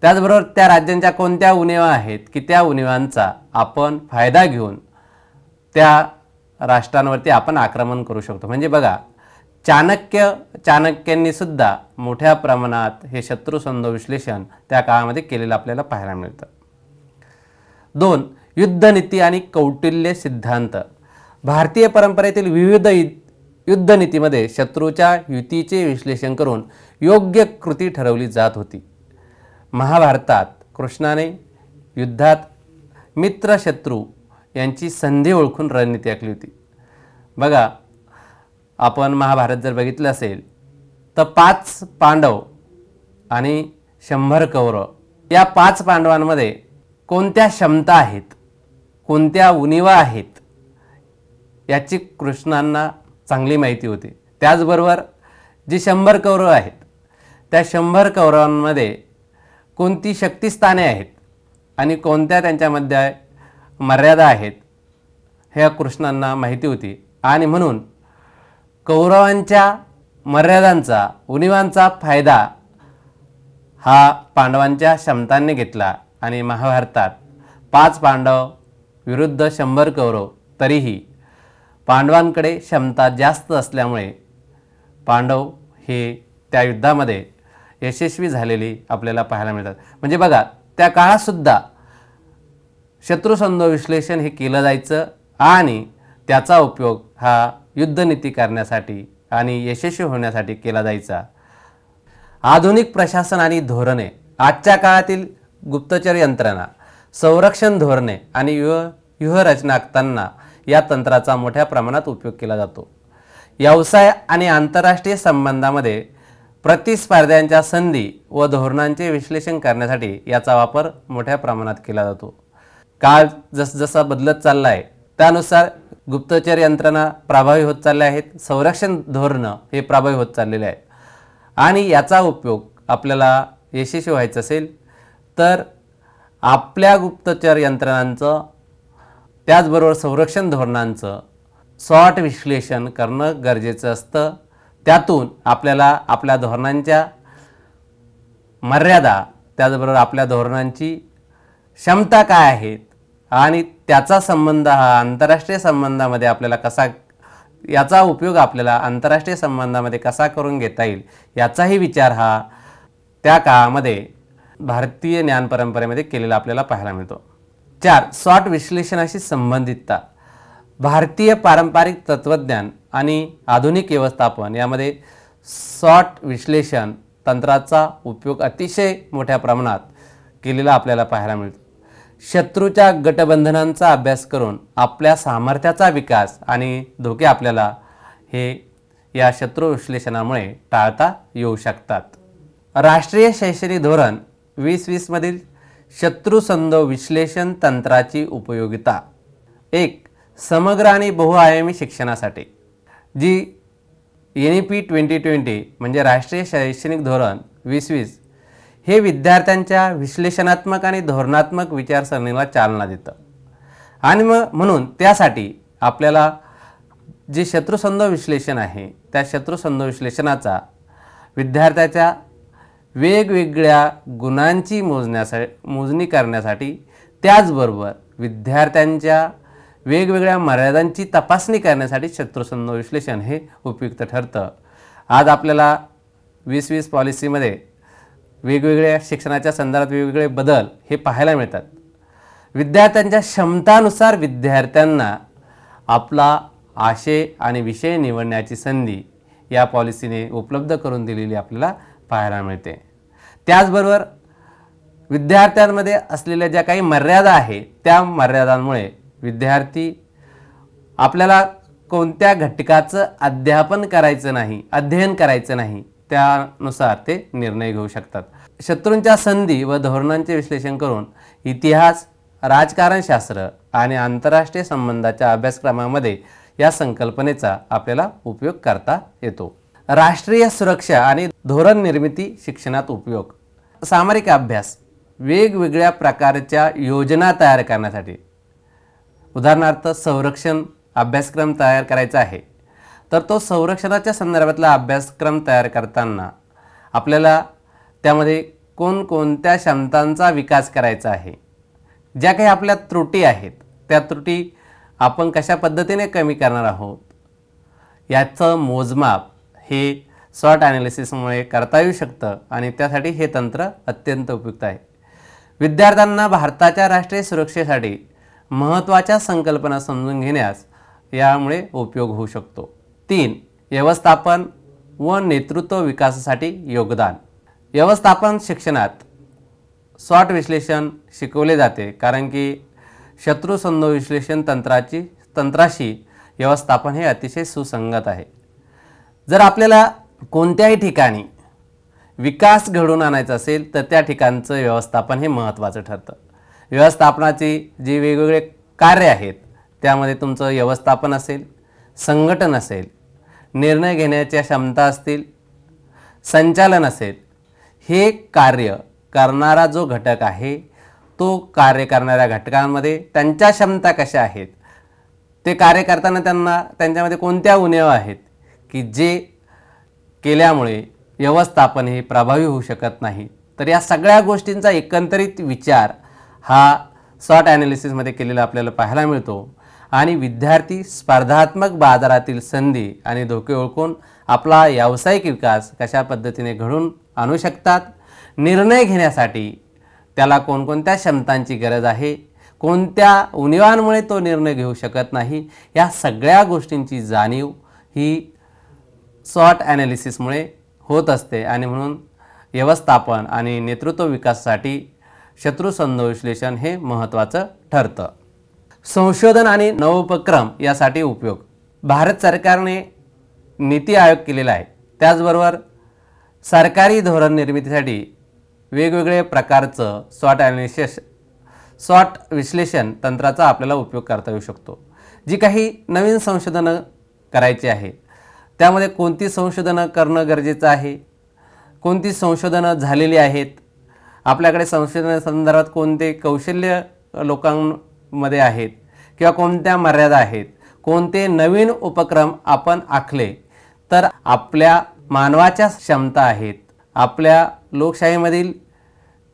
त्याचबरोबर त्या राज्यांच्या कोणत्या उणिवा आहेत की त्या उणिवांचा आपण फायदा घेऊन त्या राष्ट्रांवरती आपण आक्रमण करू शकतो. म्हणजे बघा चाणक्यांनी सुद्धा मोठ्या प्रमाणात हे शत्रुसंध विश्लेषण त्या काळामध्ये केलेलं आपल्याला पाहायला मिळतं. 2. युद्धनीती आणि कौटिल्य सिद्धांत. भारतीय परंपरेतील विविध युद्धनीतीमध्ये शत्रूच्या युतीचे विश्लेषण करून योग्य कृती ठरवली जात होती. महाभारतात कृष्णाने युद्धात मित्र शत्रू यांची संधी ओळखून रणनीती आखली होती. बघा आपण महाभारत जर बघितलं असेल तर 5 पांडव आणि 100 कौरव या 5 पांडवांमध्ये कोणत्या क्षमता आहेत, कोणत्या उणिवा आहेत याची कृष्णांना चांगली माहिती होती. त्याचबरोबर जी 100 कौरव आहेत त्या 100 कौरवांमध्ये कोणती शक्तिस्थाने आहेत आणि कोणत्या त्यांच्यामध्ये मर्यादा आहेत ह्या कृष्णांना माहिती होती. आणि म्हणून कौरवांच्या मर्यादांचा उणिवांचा फायदा हा पांडवांच्या क्षमतांनी घेतला आणि महाभारतात 5 पांडव विरुद्ध 100 कौरव, तरीही पांडवांकडे क्षमता जास्त असल्यामुळे पांडव हे त्या युद्धामध्ये यशस्वी झालेली आपल्याला पाहायला मिळतात. म्हणजे बघा त्या काळातसुद्धा शत्रुसंध विश्लेषण हे केलं जायचं आणि त्याचा उपयोग हा युद्धनीती करण्यासाठी आणि यशस्वी होण्यासाठी केला जायचा. आधुनिक प्रशासन आणि धोरणे. आजच्या काळातील गुप्तचर यंत्रणा, संरक्षण धोरणे आणि व्यूहरचना आखताना या तंत्राचा मोठ्या प्रमाणात उपयोग केला जातो. व्यवसाय आणि आंतरराष्ट्रीय संबंधामध्ये प्रतिस्पर्ध्यांच्या संधी व धोरणांचे विश्लेषण करण्यासाठी याचा वापर मोठ्या प्रमाणात केला जातो. काळ जसजसा बदलत चालला आहे त्यानुसार गुप्तचर यंत्रणा प्रभावी होत चालल्या आहेत, संरक्षण धोरणं हे प्रभावी होत चाललेले आहेत. आणि याचा उपयोग आपल्याला यशस्वी व्हायचं असेल तर आपल्या गुप्तचर यंत्रणांचं त्याचबरोबर संरक्षण धोरणांचं सॉट विश्लेषण करणं गरजेचं असतं. त्यातून आपल्याला आपल्या धोरणांच्या मर्यादा, त्याचबरोबर आपल्या धोरणांची क्षमता काय आहेत आणि त्याचा संबंध हा आंतरराष्ट्रीय संबंधामध्ये आपल्याला कसा, याचा उपयोग आपल्याला आंतरराष्ट्रीय संबंधामध्ये कसा करून घेता येईल याचाही विचार हा त्या काळामध्ये भारतीय ज्ञान परंपरेमध्ये केलेला आपल्याला पाहायला मिळतो. 4. सॉट विश्लेषणाशी संबंधितता. भारतीय पारंपरिक तत्त्वज्ञान आणि आधुनिक व्यवस्थापन यामध्ये सॉट विश्लेषण तंत्राचा उपयोग अतिशय मोठ्या प्रमाणात केलेला आपल्याला पाहायला मिळतो. शत्रूच्या गटबंधनांचा अभ्यास करून आपल्या सामर्थ्याचा विकास आणि धोके आपल्याला हे या शत्रू विश्लेषणामुळे टाळता येऊ शकतात. राष्ट्रीय शैक्षणिक धोरण 2020 मधील शत्रुसंध विश्लेषण तंत्राची उपयोगिता. 1. समग्र आणि बहुआयामी शिक्षणासाठी. जी NEP 2020 म्हणजे राष्ट्रीय शैक्षणिक धोरण 2020 हे विद्यार्थ्यांच्या विश्लेषणात्मक आणि धोरणात्मक विचारसरणीला चालना देतं. आणि म्हणून त्यासाठी आपल्याला जे शत्रुसंध विश्लेषण आहे त्या शत्रुसंध विश्लेषणाचा विद्यार्थ्याच्या वेगवेगळ्या गुणांची मोजणी करण्यासाठी, त्याचबरोबर विद्यार्थ्यांच्या वेगवेगळ्या मर्यादांची तपासणी करण्यासाठी शत्रुसंध विश्लेषण हे उपयुक्त ठरतं. आज आपल्याला 2020 पॉलिसीमध्ये वेगवेगळ्या शिक्षणाच्या संदर्भात वेगवेगळे बदल हे पाहायला मिळतात. विद्यार्थ्यांच्या क्षमतानुसार विद्यार्थ्यांना आपला आशय आणि विषय निवडण्याची संधी या पॉलिसीने उपलब्ध करून दिलेली आपल्याला पाहायला मिळते. त्याचबरोबर विद्यार्थ्यांमध्ये असलेल्या ज्या काही मर्यादा आहेत त्या मर्यादांमुळे विद्यार्थी आपल्याला कोणत्या घटकाचं अध्यापन करायचं नाही, अध्ययन करायचं नाही, त्यानुसार ते निर्णय घेऊ शकतात. शत्रूंच्या संधी व धोरणांचे विश्लेषण करून इतिहास, राजकारणशास्त्र आणि आंतरराष्ट्रीय संबंधाच्या अभ्यासक्रमामध्ये या संकल्पनेचा आपल्याला उपयोग करता येतो. राष्ट्रीय सुरक्षा आणि धोरण निर्मिती शिक्षणात उपयोग. सामरिक अभ्यास वेगवेगळ्या प्रकारच्या योजना तयार करण्यासाठी, उदाहरणार्थ संरक्षण अभ्यासक्रम तयार करायचा आहे तर तो संरक्षणाच्या संदर्भातला अभ्यासक्रम तयार करताना आपल्याला त्यामध्ये कोणकोणत्या क्षमतांचा विकास करायचा आहे, ज्या काही आपल्या त्रुटी आहेत त्या त्रुटी आपण कशा पद्धतीने कमी करणार आहोत याचं मोजमाप हे SWOT ॲनालिसिसमुळे करता येऊ शकतं आणि त्यासाठी हे तंत्र अत्यंत उपयुक्त आहे. विद्यार्थ्यांना भारताच्या राष्ट्रीय सुरक्षेसाठी महत्त्वाच्या संकल्पना समजून घेण्यास यामुळे उपयोग होऊ शकतो. 3. व्यवस्थापन व नेतृत्व विकासासाठी योगदान. व्यवस्थापन शिक्षणात SWOT विश्लेषण शिकवले जाते कारण की शत्रुसंध विश्लेषण तंत्राशी व्यवस्थापन हे अतिशय सुसंगत आहे. जर आपल्याला कोणत्याही ठिकाणी विकास घडवून आणायचा असेल तर त्या ठिकाणचं व्यवस्थापन हे महत्त्वाचं ठरतं. व्यवस्थापनाची जी वेगवेगळे कार्य आहेत त्यामध्ये तुमचं व्यवस्थापन असेल, संघटन असेल, निर्णय घेण्याच्या क्षमता असतील, संचालन असेल, हे कार्य करणारा जो घटक आहे तो कार्य करणाऱ्या घटकांमध्ये त्यांच्या क्षमता कशा आहेत, ते कार्य करताना त्यांच्यामध्ये कोणत्या उणीवा आहेत की जे केल्यामुळे व्यवस्थापन हे प्रभावी होऊ शकत नाही. तर या सगळ्या गोष्टींचा एकंदरीत विचार हा SWOT ॲनालिसिसमध्ये केलेला आपल्याला पाहायला मिळतो आणि विद्यार्थी स्पर्धात्मक बाजारातील संधी आणि धोके ओळखून आपला व्यावसायिक विकास कशा पद्धतीने घडवून आणू शकतात, निर्णय घेण्यासाठी त्याला कोणकोणत्या क्षमतांची गरज आहे, कोणत्या उणीवांमुळे तो निर्णय घेऊ शकत नाही, या सगळ्या गोष्टींची जाणीव ही SWOT ॲनालिसिसमुळे होत असते आणि म्हणून व्यवस्थापन आणि नेतृत्व विकासासाठी शत्रुसंध विश्लेषण हे महत्त्वाचं ठरतं. संशोधन आणि नवोपक्रम यासाठी उपयोग. भारत सरकारने नीती आयोग केलेला आहे. त्याचबरोबर सरकारी धोरण निर्मितीसाठी वेगवेगळे प्रकारचं SWOT विश्लेषण तंत्राचा आपल्याला उपयोग करता येऊ शकतो. जी काही नवीन संशोधनं करायची आहे त्यामध्ये कोणती संशोधनं करणं गरजेचं आहे, कोणती संशोधनं झालेली आहेत, आपल्याकडे संशोधनासंदर्भात कोणते कौशल्य लोकांमध्ये आहेत किंवा कोणत्या मर्यादा आहेत, कोणते नवीन उपक्रम आपण आखले तर आपल्या मानवाच्या क्षमता आहेत, आपल्या लोकशाहीमधील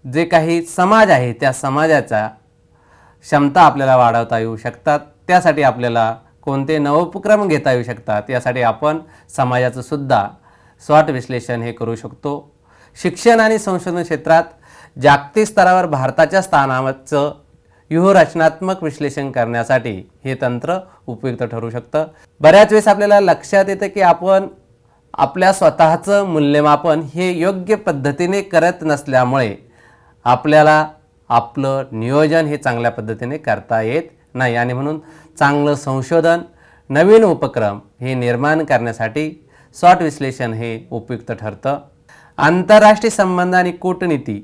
जे काही समाज आहे त्या समाजाचा क्षमता आपल्याला वाढवता येऊ शकतात. त्यासाठी आपल्याला कोणते नवोपक्रम घेता येऊ शकतात यासाठी आपण समाजाचं सुद्धा SWOT विश्लेषण हे करू शकतो. शिक्षण आणि संशोधन क्षेत्रात जागतिक स्तरावर भारताच्या स्थानाचं व्यूहरचनात्मक विश्लेषण करण्यासाठी हे तंत्र उपयुक्त ठरू शकतं. बऱ्याच वेळेस आपल्याला लक्षात येतं की आपण आपल्या स्वतःचं मूल्यमापन हे योग्य पद्धतीने करत नसल्यामुळे आपल्याला आपलं नियोजन हे चांगल्या पद्धतीने करता येत नाही आणि म्हणून चांगलं संशोधन, नवीन उपक्रम हे निर्माण करण्यासाठी SWOT विश्लेषण हे उपयुक्त ठरतं. आंतरराष्ट्रीय संबंध आणि कूटनीती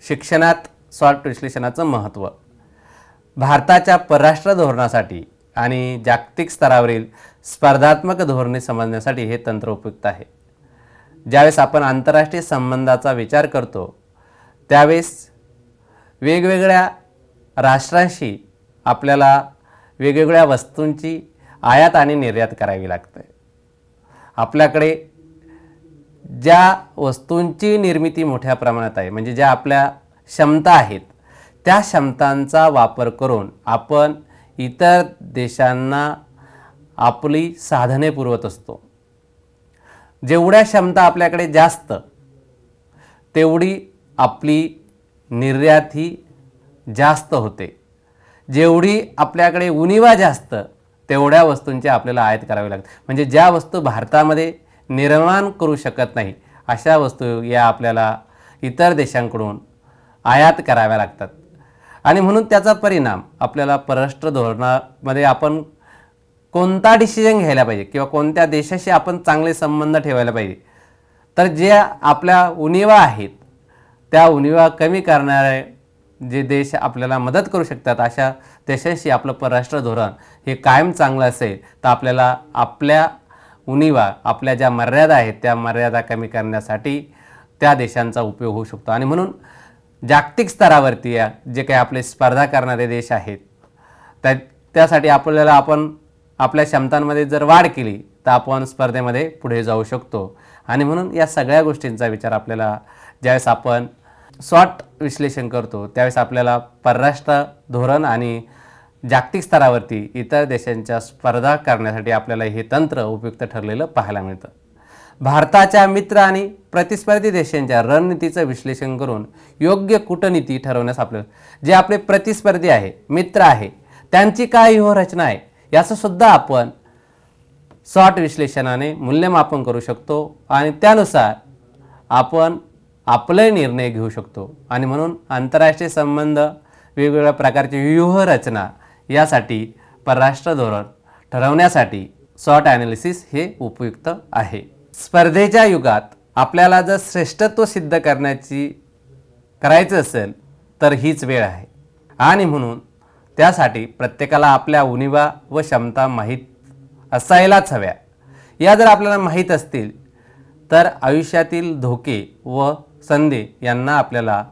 शिक्षणात SWOT विश्लेषणाचं महत्त्व. भारताच्या परराष्ट्र धोरणासाठी आणि जागतिक स्तरावरील स्पर्धात्मक धोरणे समजण्यासाठी हे तंत्र उपयुक्त आहे. ज्यावेळेस आपण आंतरराष्ट्रीय संबंधाचा विचार करतो त्यावेळेस वेगवेगळ्या राष्ट्रांशी आपल्याला वेगवेगळ्या वस्तूंची आयात आणि निर्यात करावी लागते. आपल्याकडे ज्या वस्तूंची निर्मिती मोठ्या प्रमाणात आहे म्हणजे ज्या आपल्या क्षमता आहेत त्या क्षमतांचा वापर करून आपण इतर देशांना आपली साधने पुरवत असतो. जेवढ्या क्षमता आपल्याकडे जास्त तेवढी आपली निर्यात ही जास्त होते. जेवढी आपल्याकडे उणीवा जास्त तेवढ्या वस्तूंची आपल्याला आयात करावी लागते. म्हणजे ज्या वस्तू भारतामध्ये निर्माण करू शकत नाही अशा वस्तू या आपल्याला इतर देशांकडून आयात कराव्या लागतात आणि म्हणून त्याचा परिणाम आपल्याला परराष्ट्र धोरणामध्ये आपण कोणता डिसिजन घ्यायला पाहिजे किंवा कोणत्या देशाशी आपण चांगले संबंध ठेवायला पाहिजे, तर जे आपल्या उणिवा आहेत त्या उणिवा कमी करणारे जे देश आपल्याला मदत करू शकतात अशा देशाशी आपलं परराष्ट्र धोरण हे कायम चांगलं असेल तर आपल्याला आपल्या उणिवा, आपल्या ज्या मर्यादा आहेत त्या मर्यादा कमी करण्यासाठी त्या देशांचा उपयोग होऊ शकतो. आणि म्हणून जागतिक स्तरावरती जे काही आपले स्पर्धा करणारे देश आहेत त्यासाठी आपण आपल्या क्षमतांमध्ये जर वाढ केली तर आपण स्पर्धेमध्ये पुढे जाऊ शकतो. आणि म्हणून या सगळ्या गोष्टींचा विचार आपल्याला ज्यावेळेस आपण SWOT विश्लेषण करतो त्यावेळेस आपल्याला परराष्ट्र धोरण आणि जागतिक स्तरावरती इतर देशांच्या स्पर्धा करण्यासाठी आपल्याला हे तंत्र उपयुक्त ठरलेलं पाहायला मिळतं. भारताच्या मित्र आणि प्रतिस्पर्धी देशांच्या रणनीतीचं विश्लेषण करून योग्य कूटनीती ठरवण्यास आपल्याला जे आपले प्रतिस्पर्धी आहे, मित्र आहे, त्यांची काय व्यूहरचना आहे याचं सुद्धा आपण SWOT विश्लेषणाने मूल्यमापन करू शकतो आणि त्यानुसार आपण आपले निर्णय घेऊ शकतो. आणि म्हणून आंतरराष्ट्रीय संबंध, वेगवेगळ्या प्रकारची व्यूहरचना यासाठी परराष्ट्र धोरण ठरवण्यासाठी SWOT ॲनालिसिस हे उपयुक्त आहे. स्पर्धेच्या युगात आपल्याला जर श्रेष्ठत्व सिद्ध करायचं असेल तर हीच वेळ आहे. आणि म्हणून त्यासाठी प्रत्येकाला आपल्या उणिवा व क्षमता माहीत असायलाच हव्या. या जर आपल्याला माहीत असतील तर आयुष्यातील धोके व संधी यांना आपल्याला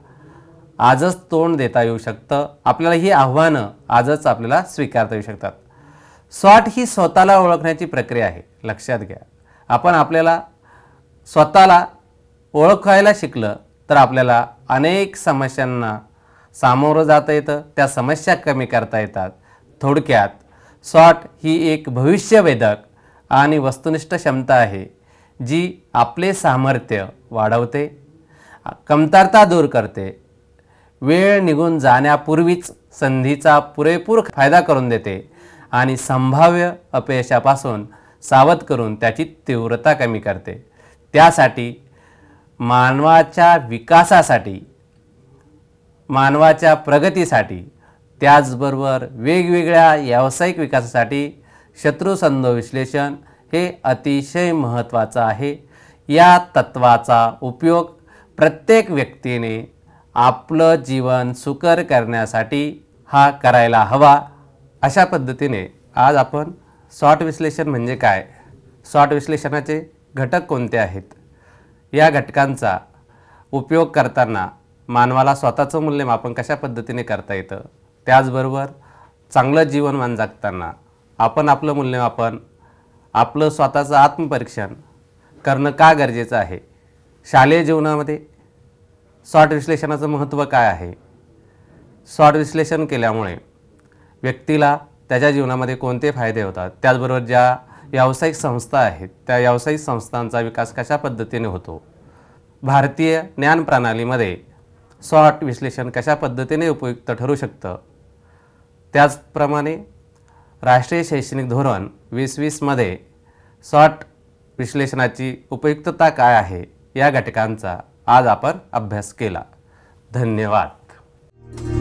आजच तोंड देता येऊ शकतं. आपल्याला ही आव्हानं आजच आपल्याला स्वीकारता येऊ शकतात. SWOT ही स्वतःला ओळखण्याची प्रक्रिया आहे. लक्षात घ्या, आपण आपल्याला स्वतःला ओळखायला शिकलं तर आपल्याला अनेक समस्यांना सामोरं जाता येतं, त्या समस्या कमी करता येतात. थोडक्यात SWOT ही एक भविष्यवेधक आणि वस्तुनिष्ठ क्षमता आहे जी आपले सामर्थ्य वाढवते, कमतरता दूर करते, वेळ निघून जाण्यापूर्वीच संधीचा पुरेपूर फायदा करून देते आणि संभाव्य अपयशापासून सावध करून त्याची तीव्रता कमी करते. त्यासाठी मानवाच्या विकासासाठी, मानवाच्या प्रगतीसाठी, त्याचबरोबर वेगवेगळ्या व्यावसायिक विकासासाठी शत्रुसंध विश्लेषण हे अतिशय महत्त्वाचं आहे. या तत्त्वाचा उपयोग प्रत्येक व्यक्तीने आपलं जीवन सुकर करण्यासाठी हा करायला हवा. अशा पद्धतीने आज आपण SWOT विश्लेषण म्हणजे काय, SWOT विश्लेषणाचे घटक कोणते आहेत, या घटकांचा उपयोग करताना मानवाला स्वतःचं मूल्यमापन कशा पद्धतीने करता येतं, त्याचबरोबर चांगलं जीवनमान जगताना आपण आपलं मूल्यमापन, आपलं स्वतःचं आत्मपरीक्षण करणं का गरजेचं आहे, शालेय जीवनामध्ये SWOT विश्लेषणाचं महत्त्व काय आहे, SWOT विश्लेषण केल्यामुळे व्यक्तीला त्याच्या जीवनामध्ये कोणते फायदे होतात, त्याचबरोबर ज्या व्यावसायिक संस्था आहेत त्या व्यावसायिक संस्थांचा विकास कशा पद्धतीने होतो, भारतीय ज्ञान प्रणालीमध्ये SWOT विश्लेषण कशा पद्धतीने उपयुक्त ठरू शकतं, त्याचप्रमाणे राष्ट्रीय शैक्षणिक धोरण 2020 मध्ये SWOT विश्लेषणाची उपयुक्तता काय आहे या घटकांचा आज आपण अभ्यास केला. धन्यवाद.